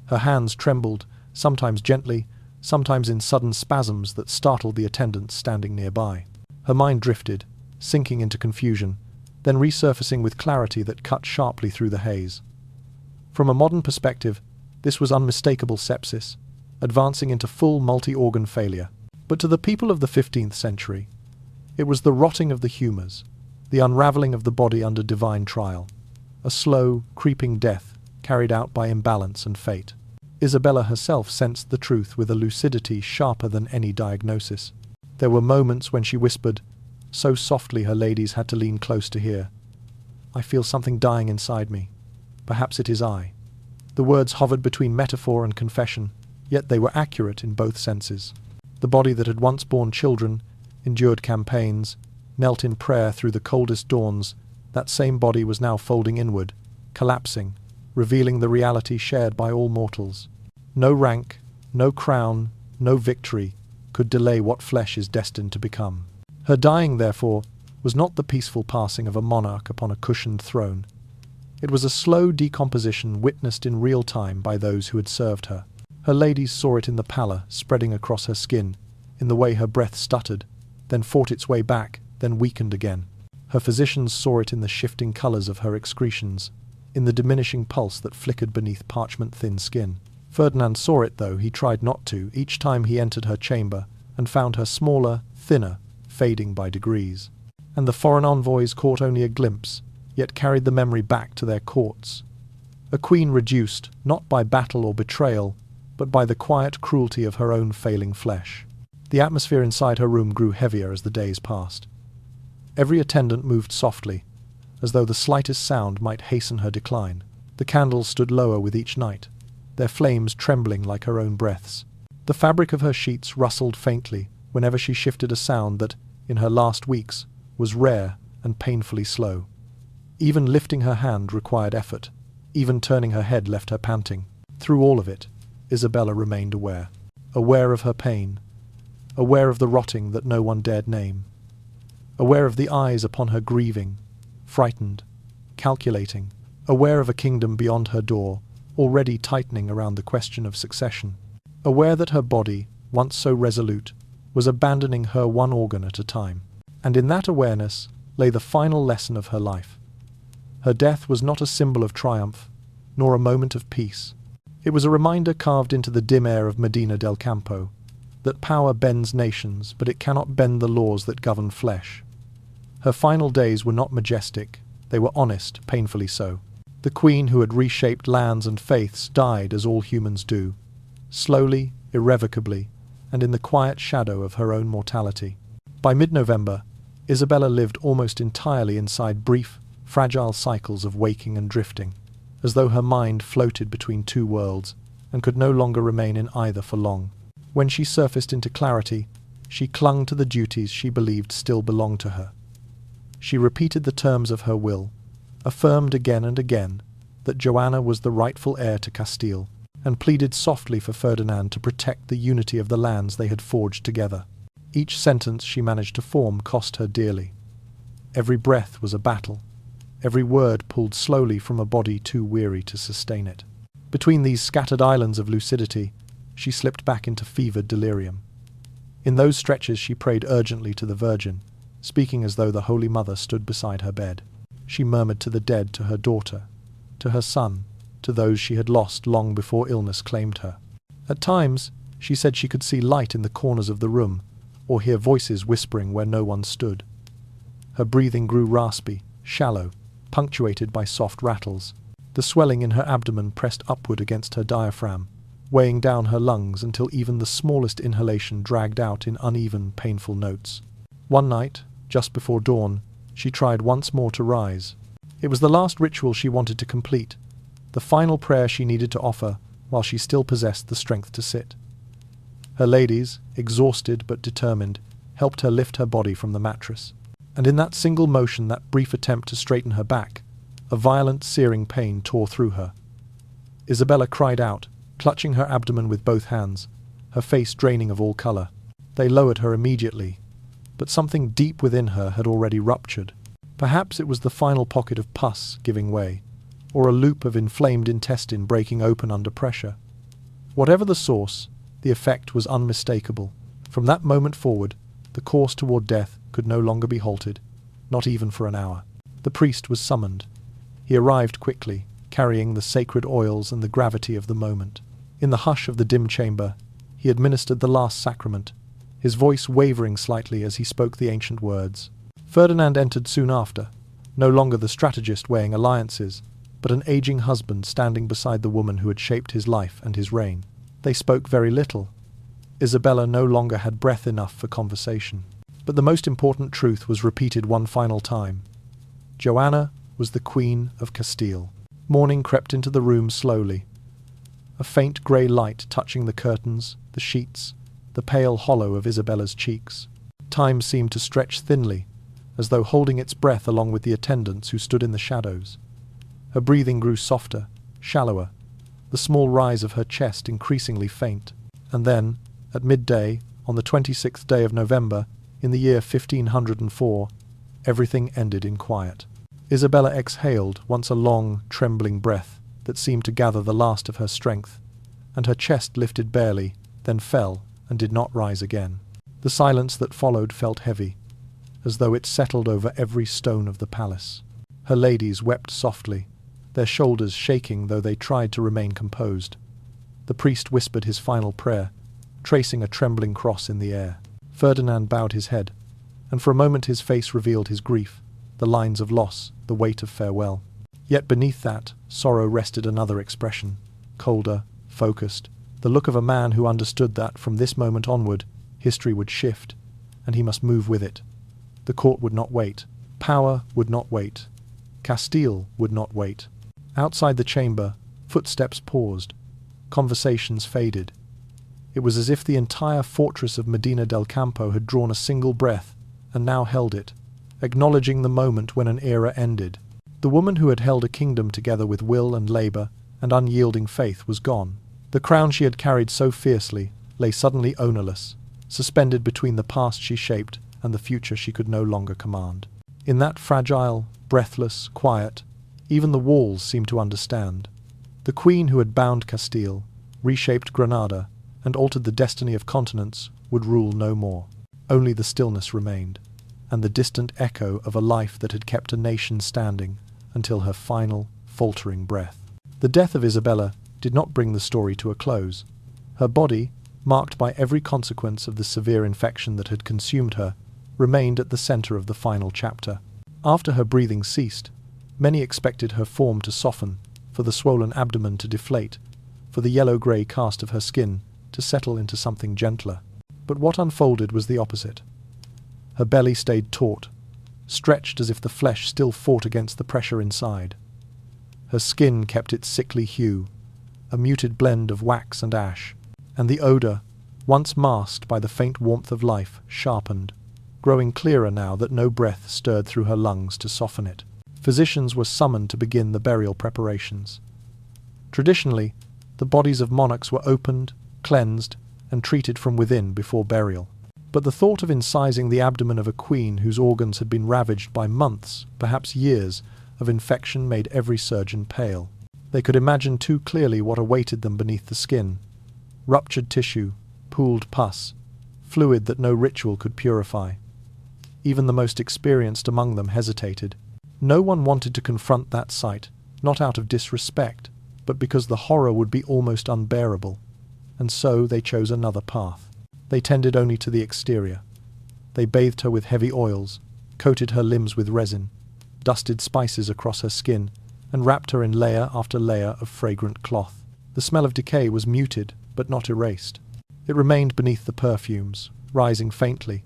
Her hands trembled, sometimes gently, sometimes in sudden spasms that startled the attendants standing nearby. Her mind drifted, sinking into confusion, then resurfacing with clarity that cut sharply through the haze. From a modern perspective, this was unmistakable sepsis, advancing into full multi-organ failure. But to the people of the 15th century, it was the rotting of the humours, the unravelling of the body under divine trial, a slow, creeping death carried out by imbalance and fate. Isabella herself sensed the truth with a lucidity sharper than any diagnosis. There were moments when she whispered, so softly her ladies had to lean close to hear, "I feel something dying inside me. Perhaps it is I." The words hovered between metaphor and confession, yet they were accurate in both senses. The body that had once borne children, endured campaigns, knelt in prayer through the coldest dawns, that same body was now folding inward, collapsing, revealing the reality shared by all mortals. No rank, no crown, no victory could delay what flesh is destined to become. Her dying, therefore, was not the peaceful passing of a monarch upon a cushioned throne. It was a slow decomposition witnessed in real time by those who had served her. Her ladies saw it in the pallor spreading across her skin, in the way her breath stuttered, then fought its way back, then weakened again. Her physicians saw it in the shifting colours of her excretions, in the diminishing pulse that flickered beneath parchment-thin skin. Ferdinand saw it, though he tried not to, each time he entered her chamber, and found her smaller, thinner, fading by degrees. And the foreign envoys caught only a glimpse, yet carried the memory back to their courts. A queen reduced, not by battle or betrayal, but by the quiet cruelty of her own failing flesh. The atmosphere inside her room grew heavier as the days passed. Every attendant moved softly, as though the slightest sound might hasten her decline. The candles stood lower with each night, their flames trembling like her own breaths. The fabric of her sheets rustled faintly whenever she shifted a sound that, in her last weeks, was rare and painfully slow. Even lifting her hand required effort. Even turning her head left her panting. Through all of it, Isabella remained aware. Aware of her pain. Aware of the rotting that no one dared name. Aware of the eyes upon her grieving, frightened, calculating. Aware of a kingdom beyond her door, already tightening around the question of succession. Aware that her body, once so resolute, was abandoning her one organ at a time. And in that awareness lay the final lesson of her life. Her death was not a symbol of triumph, nor a moment of peace. It was a reminder carved into the dim air of Medina del Campo, that power bends nations, but it cannot bend the laws that govern flesh. Her final days were not majestic, they were honest, painfully so. The queen who had reshaped lands and faiths died as all humans do, slowly, irrevocably, and in the quiet shadow of her own mortality. By mid-November, Isabella lived almost entirely inside brief, fragile cycles of waking and drifting, as though her mind floated between two worlds and could no longer remain in either for long. When she surfaced into clarity, she clung to the duties she believed still belonged to her. She repeated the terms of her will, affirmed again and again that Joanna was the rightful heir to Castile, and pleaded softly for Ferdinand to protect the unity of the lands they had forged together. Each sentence she managed to form cost her dearly. Every breath was a battle. Every word pulled slowly from a body too weary to sustain it. Between these scattered islands of lucidity, she slipped back into fevered delirium. In those stretches she prayed urgently to the Virgin, speaking as though the Holy Mother stood beside her bed. She murmured to the dead, to her daughter, to her son, to those she had lost long before illness claimed her. At times, she said she could see light in the corners of the room, or hear voices whispering where no one stood. Her breathing grew raspy, shallow, punctuated by soft rattles. The swelling in her abdomen pressed upward against her diaphragm, weighing down her lungs until even the smallest inhalation dragged out in uneven, painful notes. One night, just before dawn, she tried once more to rise. It was the last ritual she wanted to complete, the final prayer she needed to offer while she still possessed the strength to sit. Her ladies, exhausted but determined, helped her lift her body from the mattress. And in that single motion, that brief attempt to straighten her back, a violent, searing pain tore through her. Isabella cried out, clutching her abdomen with both hands, her face draining of all colour. They lowered her immediately, but something deep within her had already ruptured. Perhaps it was the final pocket of pus giving way, or a loop of inflamed intestine breaking open under pressure. Whatever the source, the effect was unmistakable. From that moment forward, the course toward death could no longer be halted, not even for an hour. The priest was summoned. He arrived quickly, carrying the sacred oils and the gravity of the moment. In the hush of the dim chamber, he administered the last sacrament, his voice wavering slightly as he spoke the ancient words. Ferdinand entered soon after, no longer the strategist weighing alliances, but an aging husband standing beside the woman who had shaped his life and his reign. They spoke very little. Isabella no longer had breath enough for conversation. But the most important truth was repeated one final time. Joanna was the Queen of Castile. Morning crept into the room slowly. A faint grey light touching the curtains, the sheets, the pale hollow of Isabella's cheeks. Time seemed to stretch thinly, as though holding its breath along with the attendants who stood in the shadows. Her breathing grew softer, shallower, the small rise of her chest increasingly faint. And then, at midday, on the 26th day of November, in the year 1504, everything ended in quiet. Isabella exhaled once a long, trembling breath that seemed to gather the last of her strength, and her chest lifted barely, then fell and did not rise again. The silence that followed felt heavy, as though it settled over every stone of the palace. Her ladies wept softly, their shoulders shaking though they tried to remain composed. The priest whispered his final prayer, tracing a trembling cross in the air. Ferdinand bowed his head, and for a moment his face revealed his grief, the lines of loss, the weight of farewell. Yet beneath that, sorrow rested another expression, colder, focused, the look of a man who understood that from this moment onward, history would shift, and he must move with it. The court would not wait. Power would not wait. Castile would not wait. Outside the chamber, footsteps paused. Conversations faded. It was as if the entire fortress of Medina del Campo had drawn a single breath, and now held it, acknowledging the moment when an era ended. The woman who had held a kingdom together with will and labour and unyielding faith was gone. The crown she had carried so fiercely lay suddenly ownerless, suspended between the past she shaped and the future she could no longer command. In that fragile, breathless quiet, even the walls seemed to understand. The queen who had bound Castile, reshaped Granada, and altered the destiny of continents would rule no more. Only the stillness remained, and the distant echo of a life that had kept a nation standing until her final, faltering breath. The death of Isabella did not bring the story to a close. Her body, marked by every consequence of the severe infection that had consumed her, remained at the centre of the final chapter. After her breathing ceased, many expected her form to soften, for the swollen abdomen to deflate, for the yellow-grey cast of her skin to settle into something gentler. But what unfolded was the opposite. Her belly stayed taut, stretched as if the flesh still fought against the pressure inside. Her skin kept its sickly hue, a muted blend of wax and ash, and the odour, once masked by the faint warmth of life, sharpened, growing clearer now that no breath stirred through her lungs to soften it. Physicians were summoned to begin the burial preparations. Traditionally, the bodies of monarchs were opened, cleansed, and treated from within before burial. But the thought of incising the abdomen of a queen whose organs had been ravaged by months, perhaps years, of infection made every surgeon pale. They could imagine too clearly what awaited them beneath the skin. Ruptured tissue, pooled pus, fluid that no ritual could purify. Even the most experienced among them hesitated. No one wanted to confront that sight, not out of disrespect, but because the horror would be almost unbearable. And so they chose another path. They tended only to the exterior. They bathed her with heavy oils, coated her limbs with resin, dusted spices across her skin, and wrapped her in layer after layer of fragrant cloth. The smell of decay was muted, but not erased. It remained beneath the perfumes, rising faintly,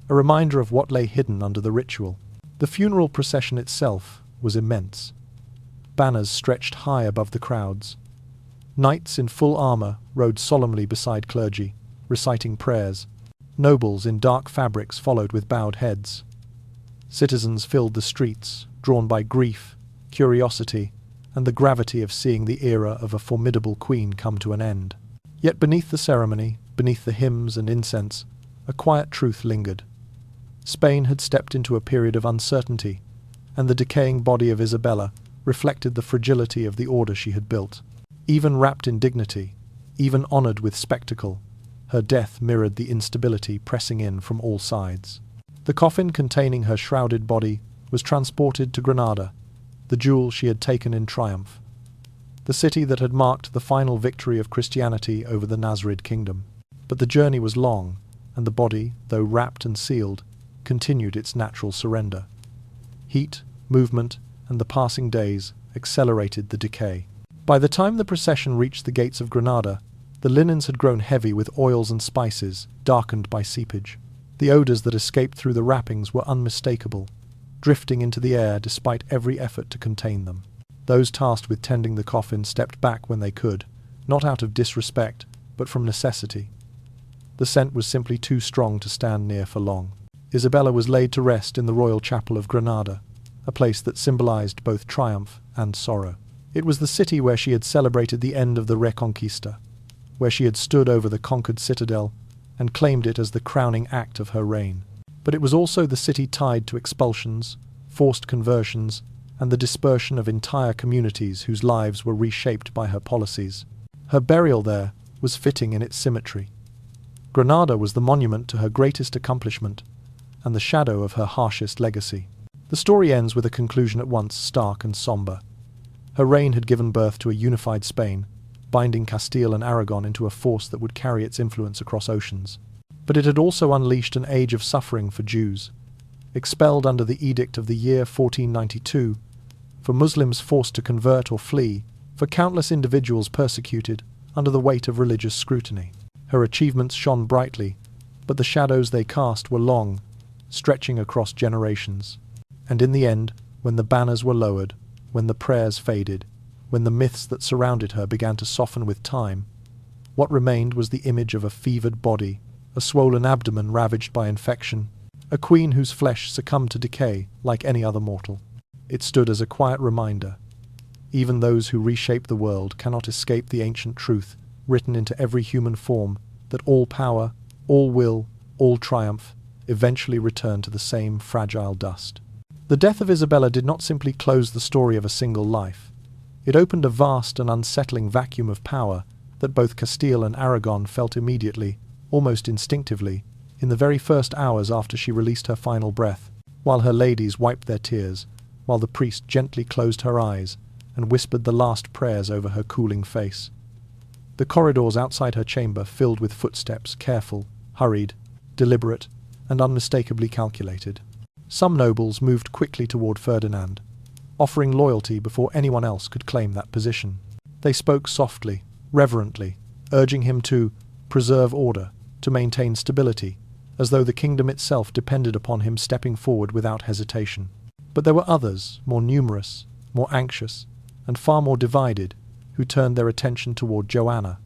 a reminder of what lay hidden under the ritual. The funeral procession itself was immense. Banners stretched high above the crowds. Knights in full armour rode solemnly beside clergy, reciting prayers. Nobles in dark fabrics followed with bowed heads. Citizens filled the streets, drawn by grief, curiosity, and the gravity of seeing the era of a formidable queen come to an end. Yet beneath the ceremony, beneath the hymns and incense, a quiet truth lingered. Spain had stepped into a period of uncertainty, and the decaying body of Isabella reflected the fragility of the order she had built. Even wrapped in dignity, even honoured with spectacle, her death mirrored the instability pressing in from all sides. The coffin containing her shrouded body was transported to Granada, the jewel she had taken in triumph, the city that had marked the final victory of Christianity over the Nasrid kingdom. But the journey was long, and the body, though wrapped and sealed, continued its natural surrender. Heat, movement, and the passing days accelerated the decay. By the time the procession reached the gates of Granada, the linens had grown heavy with oils and spices, darkened by seepage. The odours that escaped through the wrappings were unmistakable, drifting into the air despite every effort to contain them. Those tasked with tending the coffin stepped back when they could, not out of disrespect, but from necessity. The scent was simply too strong to stand near for long. Isabella was laid to rest in the royal chapel of Granada, a place that symbolized both triumph and sorrow. It was the city where she had celebrated the end of the Reconquista, where she had stood over the conquered citadel and claimed it as the crowning act of her reign. But it was also the city tied to expulsions, forced conversions, and the dispersion of entire communities whose lives were reshaped by her policies. Her burial there was fitting in its symmetry. Granada was the monument to her greatest accomplishment and the shadow of her harshest legacy. The story ends with a conclusion at once stark and sombre. Her reign had given birth to a unified Spain, binding Castile and Aragon into a force that would carry its influence across oceans. But it had also unleashed an age of suffering for Jews, expelled under the edict of the year 1492, for Muslims forced to convert or flee, for countless individuals persecuted under the weight of religious scrutiny. Her achievements shone brightly, but the shadows they cast were long, stretching across generations. And in the end, when the banners were lowered, when the prayers faded, when the myths that surrounded her began to soften with time, what remained was the image of a fevered body, a swollen abdomen ravaged by infection, a queen whose flesh succumbed to decay like any other mortal. It stood as a quiet reminder. Even those who reshape the world cannot escape the ancient truth, written into every human form, that all power, all will, all triumph, eventually return to the same fragile dust. The death of Isabella did not simply close the story of a single life. It opened a vast and unsettling vacuum of power that both Castile and Aragon felt immediately, almost instinctively, in the very first hours after she released her final breath, while her ladies wiped their tears, while the priest gently closed her eyes and whispered the last prayers over her cooling face. The corridors outside her chamber filled with footsteps, careful, hurried, deliberate, and unmistakably calculated. Some nobles moved quickly toward Ferdinand, offering loyalty before anyone else could claim that position. They spoke softly, reverently, urging him to preserve order, to maintain stability, as though the kingdom itself depended upon him stepping forward without hesitation. But there were others, more numerous, more anxious, and far more divided, who turned their attention toward Joanna,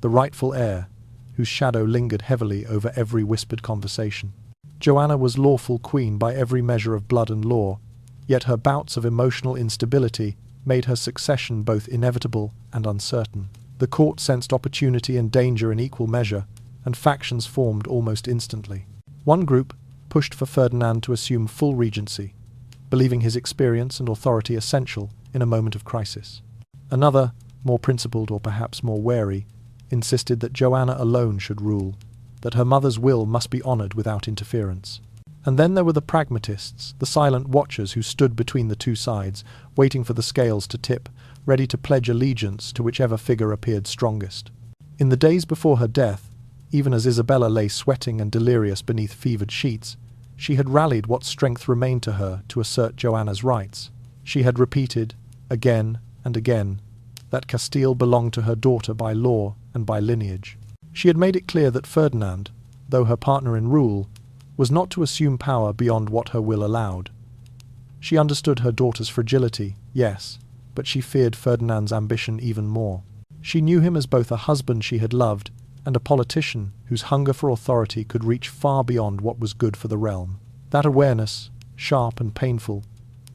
the rightful heir, whose shadow lingered heavily over every whispered conversation. Joanna was lawful queen by every measure of blood and law, yet her bouts of emotional instability made her succession both inevitable and uncertain. The court sensed opportunity and danger in equal measure, and factions formed almost instantly. One group pushed for Ferdinand to assume full regency, believing his experience and authority essential in a moment of crisis. Another, more principled or perhaps more wary, insisted that Joanna alone should rule, that her mother's will must be honoured without interference. And then there were the pragmatists, the silent watchers who stood between the two sides, waiting for the scales to tip, ready to pledge allegiance to whichever figure appeared strongest. In the days before her death, even as Isabella lay sweating and delirious beneath fevered sheets, she had rallied what strength remained to her to assert Joanna's rights. She had repeated, again and again, that Castile belonged to her daughter by law and by lineage. She had made it clear that Ferdinand, though her partner in rule, was not to assume power beyond what her will allowed. She understood her daughter's fragility, yes, but she feared Ferdinand's ambition even more. She knew him as both a husband she had loved and a politician whose hunger for authority could reach far beyond what was good for the realm. That awareness, sharp and painful,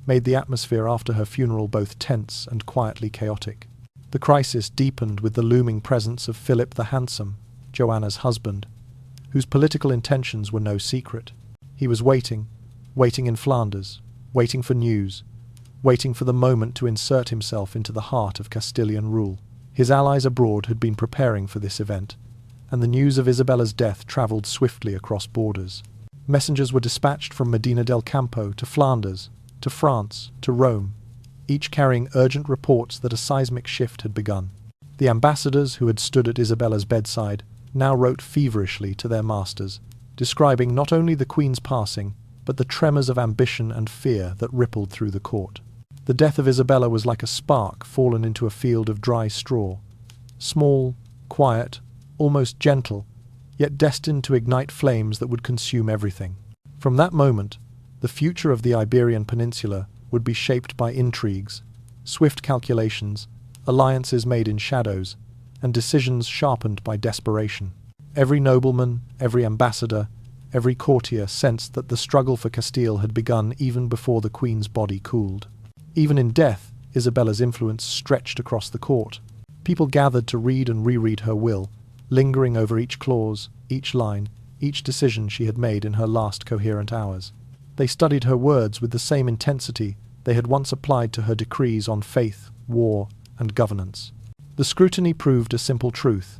made the atmosphere after her funeral both tense and quietly chaotic. The crisis deepened with the looming presence of Philip the Handsome, Joanna's husband, whose political intentions were no secret. He was waiting, waiting in Flanders, waiting for news, waiting for the moment to insert himself into the heart of Castilian rule. His allies abroad had been preparing for this event, and the news of Isabella's death travelled swiftly across borders. Messengers were dispatched from Medina del Campo to Flanders, to France, to Rome, each carrying urgent reports that a seismic shift had begun. The ambassadors who had stood at Isabella's bedside now wrote feverishly to their masters, describing not only the Queen's passing, but the tremors of ambition and fear that rippled through the court. The death of Isabella was like a spark fallen into a field of dry straw, small, quiet, almost gentle, yet destined to ignite flames that would consume everything. From that moment, the future of the Iberian Peninsula would be shaped by intrigues, swift calculations, alliances made in shadows, and decisions sharpened by desperation. Every nobleman, every ambassador, every courtier sensed that the struggle for Castile had begun even before the Queen's body cooled. Even in death, Isabella's influence stretched across the court. People gathered to read and reread her will, lingering over each clause, each line, each decision she had made in her last coherent hours. They studied her words with the same intensity they had once applied to her decrees on faith, war, and governance. The scrutiny proved a simple truth.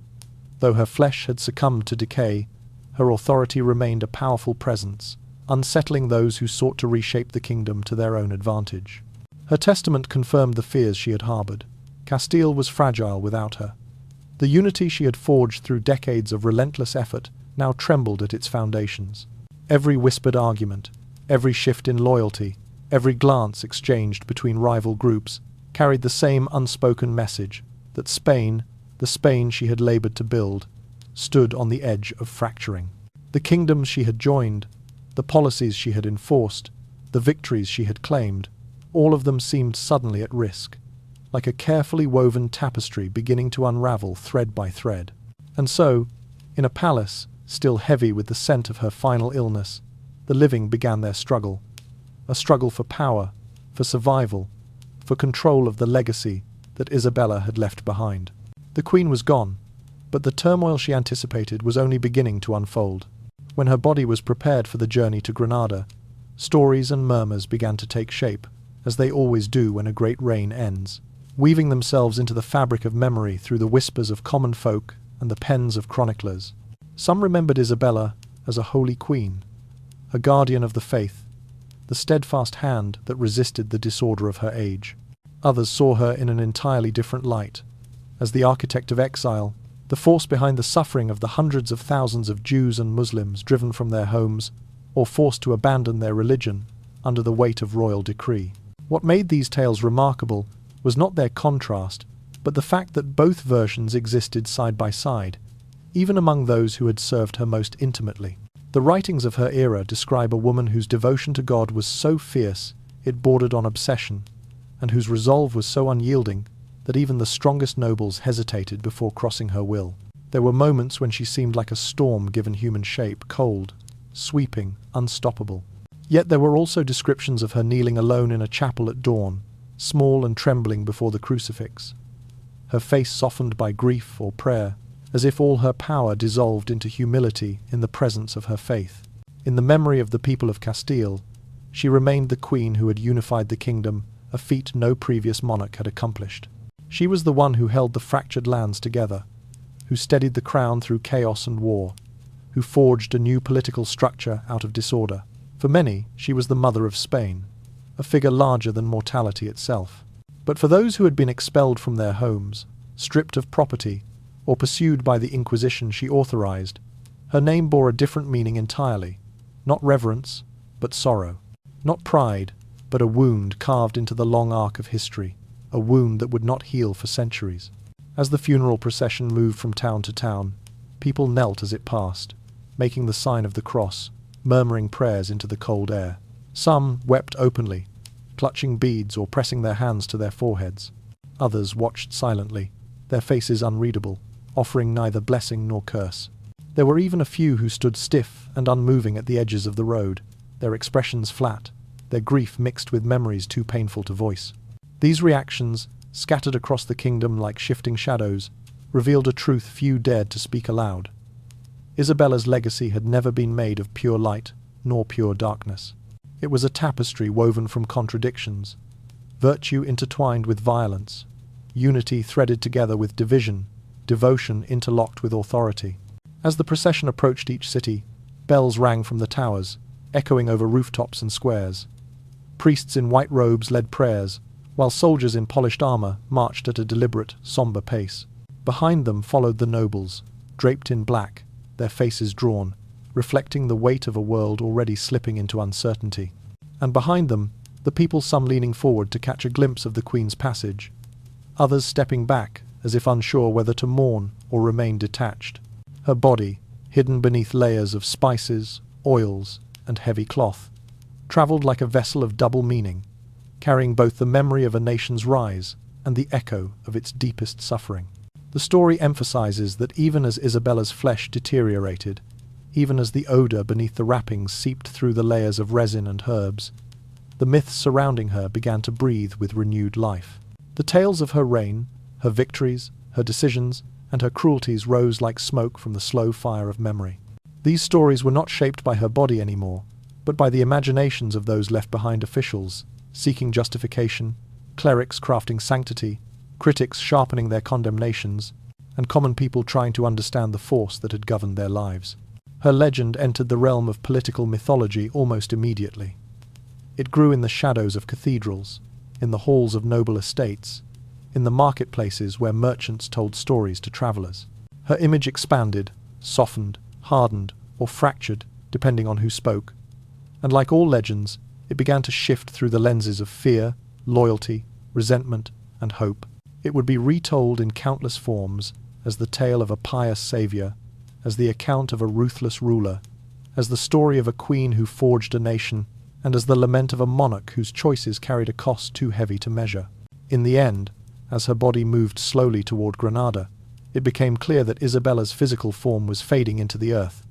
Though her flesh had succumbed to decay, her authority remained a powerful presence, unsettling those who sought to reshape the kingdom to their own advantage. Her testament confirmed the fears she had harbored. Castile was fragile without her. The unity she had forged through decades of relentless effort now trembled at its foundations. Every whispered argument, every shift in loyalty, every glance exchanged between rival groups carried the same unspoken message that Spain, the Spain she had labored to build, stood on the edge of fracturing. The kingdoms she had joined, the policies she had enforced, the victories she had claimed, all of them seemed suddenly at risk, like a carefully woven tapestry beginning to unravel thread by thread. And so, in a palace, still heavy with the scent of her final illness, the living began their struggle. A struggle for power, for survival, for control of the legacy that Isabella had left behind. The Queen was gone, but the turmoil she anticipated was only beginning to unfold. When her body was prepared for the journey to Granada, stories and murmurs began to take shape, as they always do when a great reign ends, weaving themselves into the fabric of memory through the whispers of common folk and the pens of chroniclers. Some remembered Isabella as a holy queen, a guardian of the faith, the steadfast hand that resisted the disorder of her age. Others saw her in an entirely different light, as the architect of exile, the force behind the suffering of the hundreds of thousands of Jews and Muslims driven from their homes or forced to abandon their religion under the weight of royal decree. What made these tales remarkable was not their contrast, but the fact that both versions existed side by side, even among those who had served her most intimately. The writings of her era describe a woman whose devotion to God was so fierce it bordered on obsession, and whose resolve was so unyielding that even the strongest nobles hesitated before crossing her will. There were moments when she seemed like a storm given human shape, cold, sweeping, unstoppable. Yet there were also descriptions of her kneeling alone in a chapel at dawn, small and trembling before the crucifix, her face softened by grief or prayer, as if all her power dissolved into humility in the presence of her faith. In the memory of the people of Castile, she remained the queen who had unified the kingdom, a feat no previous monarch had accomplished. She was the one who held the fractured lands together, who steadied the crown through chaos and war, who forged a new political structure out of disorder. For many, she was the mother of Spain, a figure larger than mortality itself. But for those who had been expelled from their homes, stripped of property, or pursued by the Inquisition she authorized, her name bore a different meaning entirely. Not reverence, but sorrow. Not pride, but a wound carved into the long arc of history, a wound that would not heal for centuries. As the funeral procession moved from town to town, people knelt as it passed, making the sign of the cross, murmuring prayers into the cold air. Some wept openly, clutching beads or pressing their hands to their foreheads. Others watched silently, their faces unreadable, offering neither blessing nor curse. There were even a few who stood stiff and unmoving at the edges of the road, their expressions flat, their grief mixed with memories too painful to voice. These reactions, scattered across the kingdom like shifting shadows, revealed a truth few dared to speak aloud. Isabella's legacy had never been made of pure light, nor pure darkness. It was a tapestry woven from contradictions, virtue intertwined with violence, unity threaded together with division, devotion interlocked with authority. As the procession approached each city, bells rang from the towers, echoing over rooftops and squares. Priests in white robes led prayers, while soldiers in polished armor marched at a deliberate, somber pace. Behind them followed the nobles, draped in black, their faces drawn, reflecting the weight of a world already slipping into uncertainty. And behind them, the people, some leaning forward to catch a glimpse of the Queen's passage, others stepping back as if unsure whether to mourn or remain detached. Her body, hidden beneath layers of spices, oils, and heavy cloth, travelled like a vessel of double meaning, carrying both the memory of a nation's rise and the echo of its deepest suffering. The story emphasizes that even as Isabella's flesh deteriorated, even as the odor beneath the wrappings seeped through the layers of resin and herbs, the myths surrounding her began to breathe with renewed life. The tales of her reign, her victories, her decisions, and her cruelties rose like smoke from the slow fire of memory. These stories were not shaped by her body anymore, but by the imaginations of those left behind: officials seeking justification, clerics crafting sanctity, critics sharpening their condemnations, and common people trying to understand the force that had governed their lives. Her legend entered the realm of political mythology almost immediately. It grew in the shadows of cathedrals, in the halls of noble estates, in the marketplaces where merchants told stories to travelers. Her image expanded, softened, hardened, or fractured, depending on who spoke, and like all legends, it began to shift through the lenses of fear, loyalty, resentment, and hope. It would be retold in countless forms, as the tale of a pious savior, as the account of a ruthless ruler, as the story of a queen who forged a nation, and as the lament of a monarch whose choices carried a cost too heavy to measure. In the end, as her body moved slowly toward Granada, it became clear that Isabella's physical form was fading into the earth.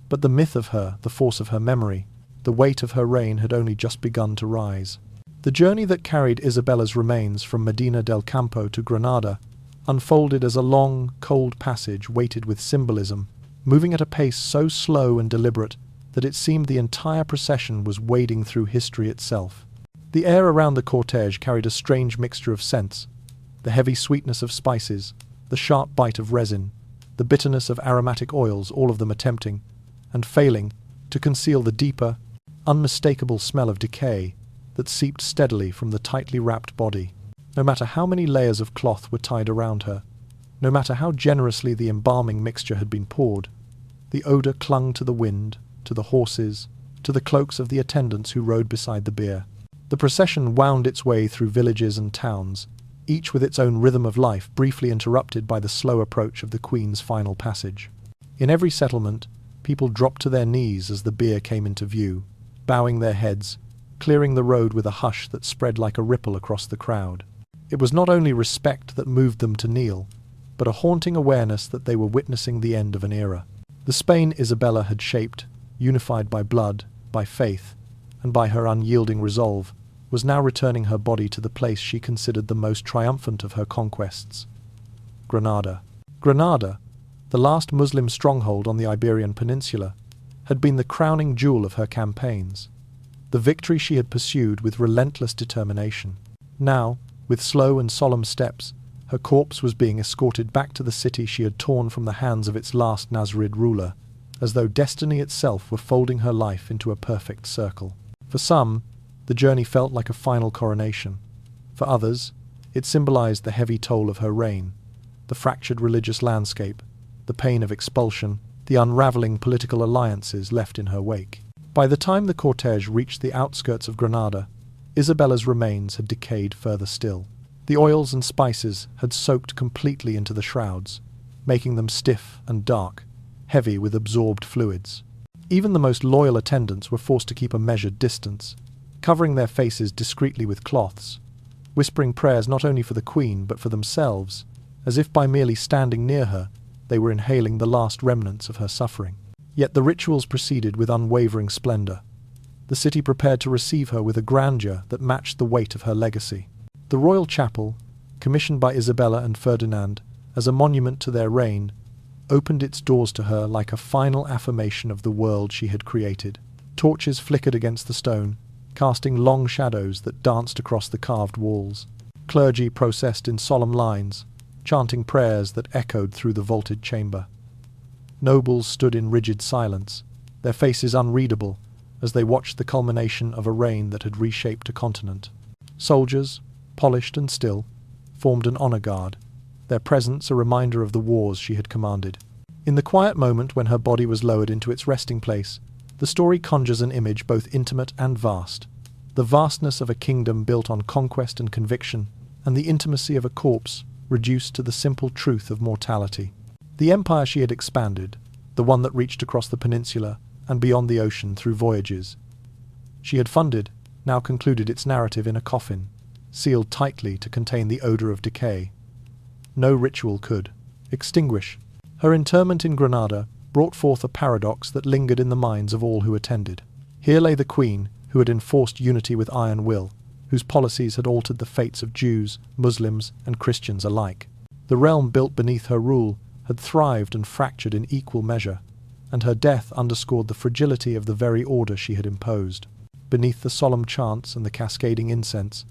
But the myth of her, the force of her memory, the weight of her reign had only just begun to rise. The journey that carried Isabella's remains from Medina del Campo to Granada unfolded as a long, cold passage weighted with symbolism, moving at a pace so slow and deliberate that it seemed the entire procession was wading through history itself. The air around the cortege carried a strange mixture of scents: the heavy sweetness of spices, the sharp bite of resin, the bitterness of aromatic oils, all of them attempting, and failing, to conceal the deeper, unmistakable smell of decay that seeped steadily from the tightly wrapped body. No matter how many layers of cloth were tied around her, no matter how generously the embalming mixture had been poured, the odor clung to the wind, to the horses, to the cloaks of the attendants who rode beside the bier. The procession wound its way through villages and towns, each with its own rhythm of life, briefly interrupted by the slow approach of the Queen's final passage. In every settlement, people dropped to their knees as the bier came into view, bowing their heads, clearing the road with a hush that spread like a ripple across the crowd. It was not only respect that moved them to kneel, but a haunting awareness that they were witnessing the end of an era. The Spain Isabella had shaped, unified by blood, by faith, and by her unyielding resolve, was now returning her body to the place she considered the most triumphant of her conquests: Granada. Granada, the last Muslim stronghold on the Iberian Peninsula, had been the crowning jewel of her campaigns, the victory she had pursued with relentless determination. Now, with slow and solemn steps, her corpse was being escorted back to the city she had torn from the hands of its last Nasrid ruler, as though destiny itself were folding her life into a perfect circle. For some, the journey felt like a final coronation. For others, it symbolized the heavy toll of her reign, the fractured religious landscape, the pain of expulsion, the unraveling political alliances left in her wake. By the time the cortege reached the outskirts of Granada, Isabella's remains had decayed further still. The oils and spices had soaked completely into the shrouds, making them stiff and dark, heavy with absorbed fluids. Even the most loyal attendants were forced to keep a measured distance, covering their faces discreetly with cloths, whispering prayers not only for the Queen but for themselves, as if by merely standing near her, they were inhaling the last remnants of her suffering. Yet the rituals proceeded with unwavering splendor. The city prepared to receive her with a grandeur that matched the weight of her legacy. The royal chapel, commissioned by Isabella and Ferdinand as a monument to their reign, opened its doors to her like a final affirmation of the world she had created. Torches flickered against the stone, casting long shadows that danced across the carved walls. Clergy processed in solemn lines, chanting prayers that echoed through the vaulted chamber. Nobles stood in rigid silence, their faces unreadable as they watched the culmination of a reign that had reshaped a continent. Soldiers, polished and still, formed an honor guard, their presence a reminder of the wars she had commanded. In the quiet moment when her body was lowered into its resting place, the story conjures an image both intimate and vast. The vastness of a kingdom built on conquest and conviction, and the intimacy of a corpse reduced to the simple truth of mortality. The empire she had expanded, the one that reached across the peninsula and beyond the ocean through voyages she had funded, now concluded its narrative in a coffin, sealed tightly to contain the odor of decay. No ritual could extinguish. Her interment in Granada brought forth a paradox that lingered in the minds of all who attended. Here lay the queen, who had enforced unity with iron will, whose policies had altered the fates of Jews, Muslims, and Christians alike. The realm built beneath her rule had thrived and fractured in equal measure, and her death underscored the fragility of the very order she had imposed. Beneath the solemn chants and the cascading incense,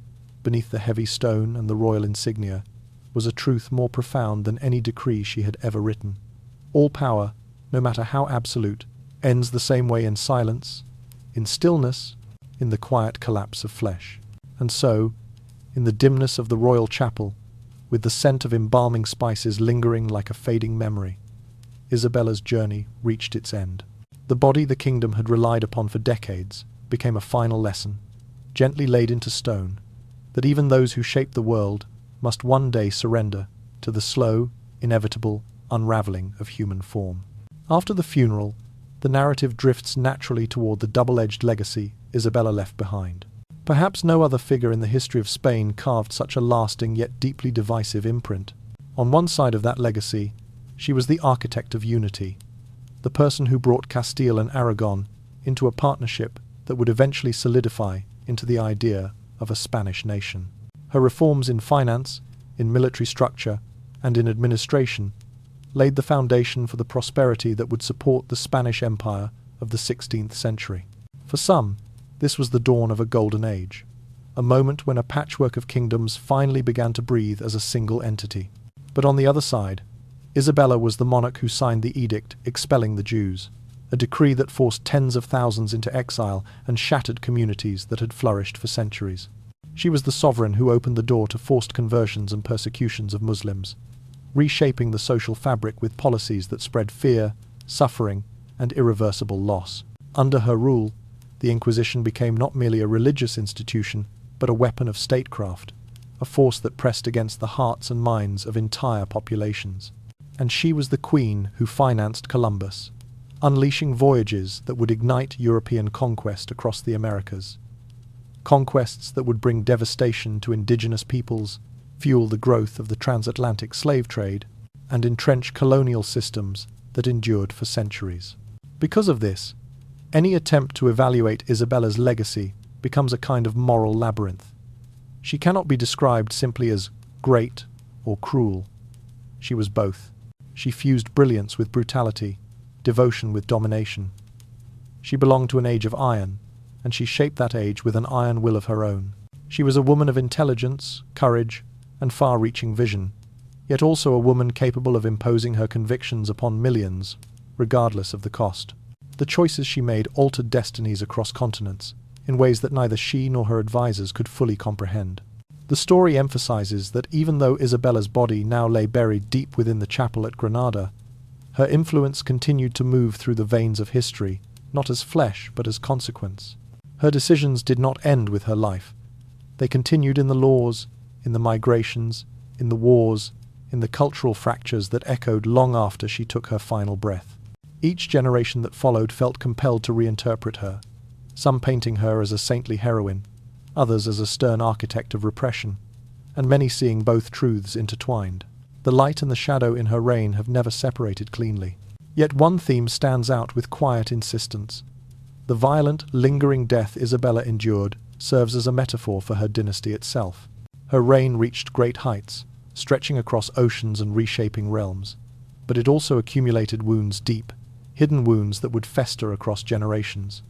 beneath the heavy stone and the royal insignia, was a truth more profound than any decree she had ever written. All power, no matter how absolute, ends the same way in silence, in stillness, in the quiet collapse of flesh. And so, in the dimness of the royal chapel, with the scent of embalming spices lingering like a fading memory, Isabella's journey reached its end. The body the kingdom had relied upon for decades became a final lesson, gently laid into stone, that even those who shaped the world must one day surrender to the slow, inevitable unraveling of human form. After the funeral, the narrative drifts naturally toward the double-edged legacy Isabella left behind. Perhaps no other figure in the history of Spain carved such a lasting yet deeply divisive imprint. On one side of that legacy, she was the architect of unity, the person who brought Castile and Aragon into a partnership that would eventually solidify into the idea of a Spanish nation. Her reforms in finance, in military structure, and in administration laid the foundation for the prosperity that would support the Spanish Empire of the 16th century. For some, this was the dawn of a golden age, a moment when a patchwork of kingdoms finally began to breathe as a single entity. But on the other side, Isabella was the monarch who signed the edict expelling the Jews, a decree that forced tens of thousands into exile and shattered communities that had flourished for centuries. She was the sovereign who opened the door to forced conversions and persecutions of Muslims, reshaping the social fabric with policies that spread fear, suffering, and irreversible loss. Under her rule, the Inquisition became not merely a religious institution, but a weapon of statecraft, a force that pressed against the hearts and minds of entire populations. And she was the queen who financed Columbus, unleashing voyages that would ignite European conquest across the Americas. Conquests that would bring devastation to indigenous peoples, fuel the growth of the transatlantic slave trade, and entrench colonial systems that endured for centuries. Because of this, any attempt to evaluate Isabella's legacy becomes a kind of moral labyrinth. She cannot be described simply as great or cruel. She was both. She fused brilliance with brutality, devotion with domination. She belonged to an age of iron, and she shaped that age with an iron will of her own. She was a woman of intelligence, courage, and far-reaching vision, yet also a woman capable of imposing her convictions upon millions, regardless of the cost. The choices she made altered destinies across continents, in ways that neither she nor her advisors could fully comprehend. The story emphasizes that even though Isabella's body now lay buried deep within the chapel at Granada, her influence continued to move through the veins of history, not as flesh but as consequence. Her decisions did not end with her life. They continued in the laws, in the migrations, in the wars, in the cultural fractures that echoed long after she took her final breath. Each generation that followed felt compelled to reinterpret her, some painting her as a saintly heroine, others as a stern architect of repression, and many seeing both truths intertwined. The light and the shadow in her reign have never separated cleanly. Yet one theme stands out with quiet insistence. The violent, lingering death Isabella endured serves as a metaphor for her dynasty itself. Her reign reached great heights, stretching across oceans and reshaping realms, but it also accumulated wounds deep, hidden wounds that would fester across generations.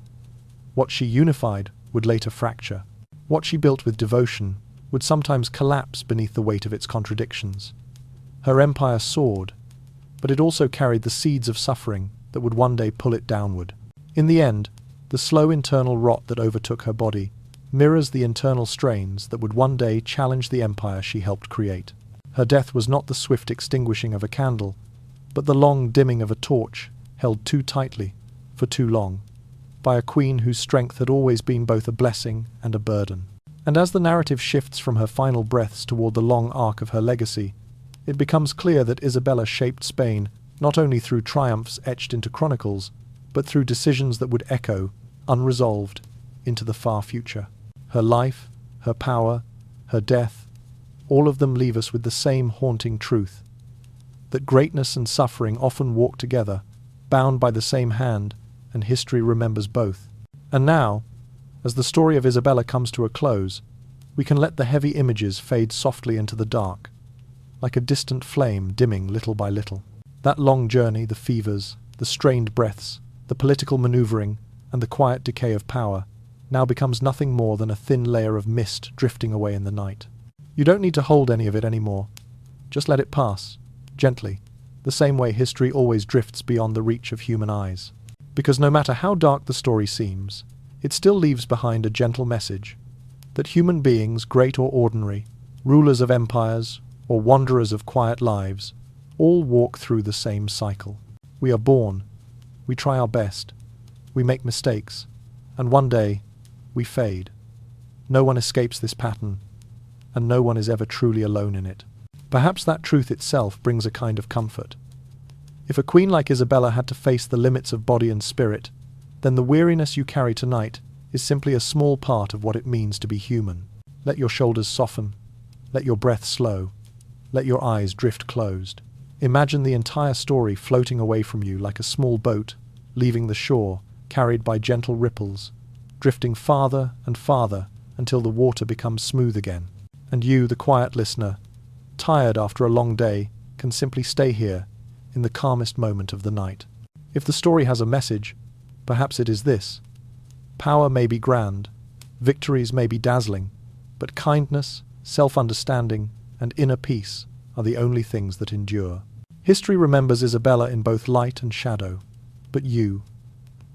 What she unified would later fracture. What she built with devotion would sometimes collapse beneath the weight of its contradictions. Her empire soared, but it also carried the seeds of suffering that would one day pull it downward. In the end, the slow internal rot that overtook her body mirrors the internal strains that would one day challenge the empire she helped create. Her death was not the swift extinguishing of a candle, but the long dimming of a torch held too tightly, for too long, by a queen whose strength had always been both a blessing and a burden. And as the narrative shifts from her final breaths toward the long arc of her legacy, it becomes clear that Isabella shaped Spain not only through triumphs etched into chronicles, but through decisions that would echo, unresolved, into the far future. Her life, her power, her death, all of them leave us with the same haunting truth, that greatness and suffering often walk together, bound by the same hand, and history remembers both. And now, as the story of Isabella comes to a close, we can let the heavy images fade softly into the dark, like a distant flame dimming little by little. That long journey, the fevers, the strained breaths, the political maneuvering, and the quiet decay of power now becomes nothing more than a thin layer of mist drifting away in the night. You don't need to hold any of it anymore. Just let it pass, gently, the same way history always drifts beyond the reach of human eyes. Because no matter how dark the story seems, it still leaves behind a gentle message that human beings, great or ordinary, rulers of empires, or wanderers of quiet lives, all walk through the same cycle. We are born, we try our best, we make mistakes, and one day, we fade. No one escapes this pattern, and no one is ever truly alone in it. Perhaps that truth itself brings a kind of comfort. If a queen like Isabella had to face the limits of body and spirit, then the weariness you carry tonight is simply a small part of what it means to be human. Let your shoulders soften, let your breath slow, let your eyes drift closed. Imagine the entire story floating away from you like a small boat, leaving the shore, carried by gentle ripples, drifting farther and farther until the water becomes smooth again. And you, the quiet listener, tired after a long day, can simply stay here in the calmest moment of the night. If the story has a message, perhaps it is this: power may be grand, victories may be dazzling, but kindness, self-understanding, and inner peace are the only things that endure. History remembers Isabella in both light and shadow, but you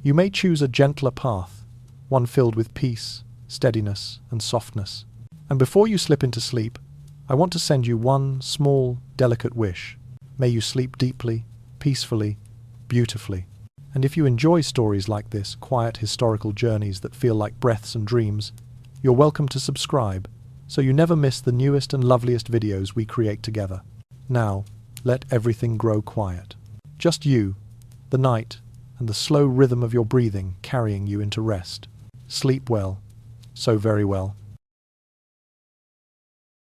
may choose a gentler path, one filled with peace, steadiness, and softness. And before you slip into sleep, I want to send you one small, delicate wish. May you sleep deeply, peacefully, beautifully. And if you enjoy stories like this, quiet historical journeys that feel like breaths and dreams, you're welcome to subscribe, so you never miss the newest and loveliest videos we create together. Now, let everything grow quiet. Just you, the night, and the slow rhythm of your breathing carrying you into rest. Sleep well, so very well.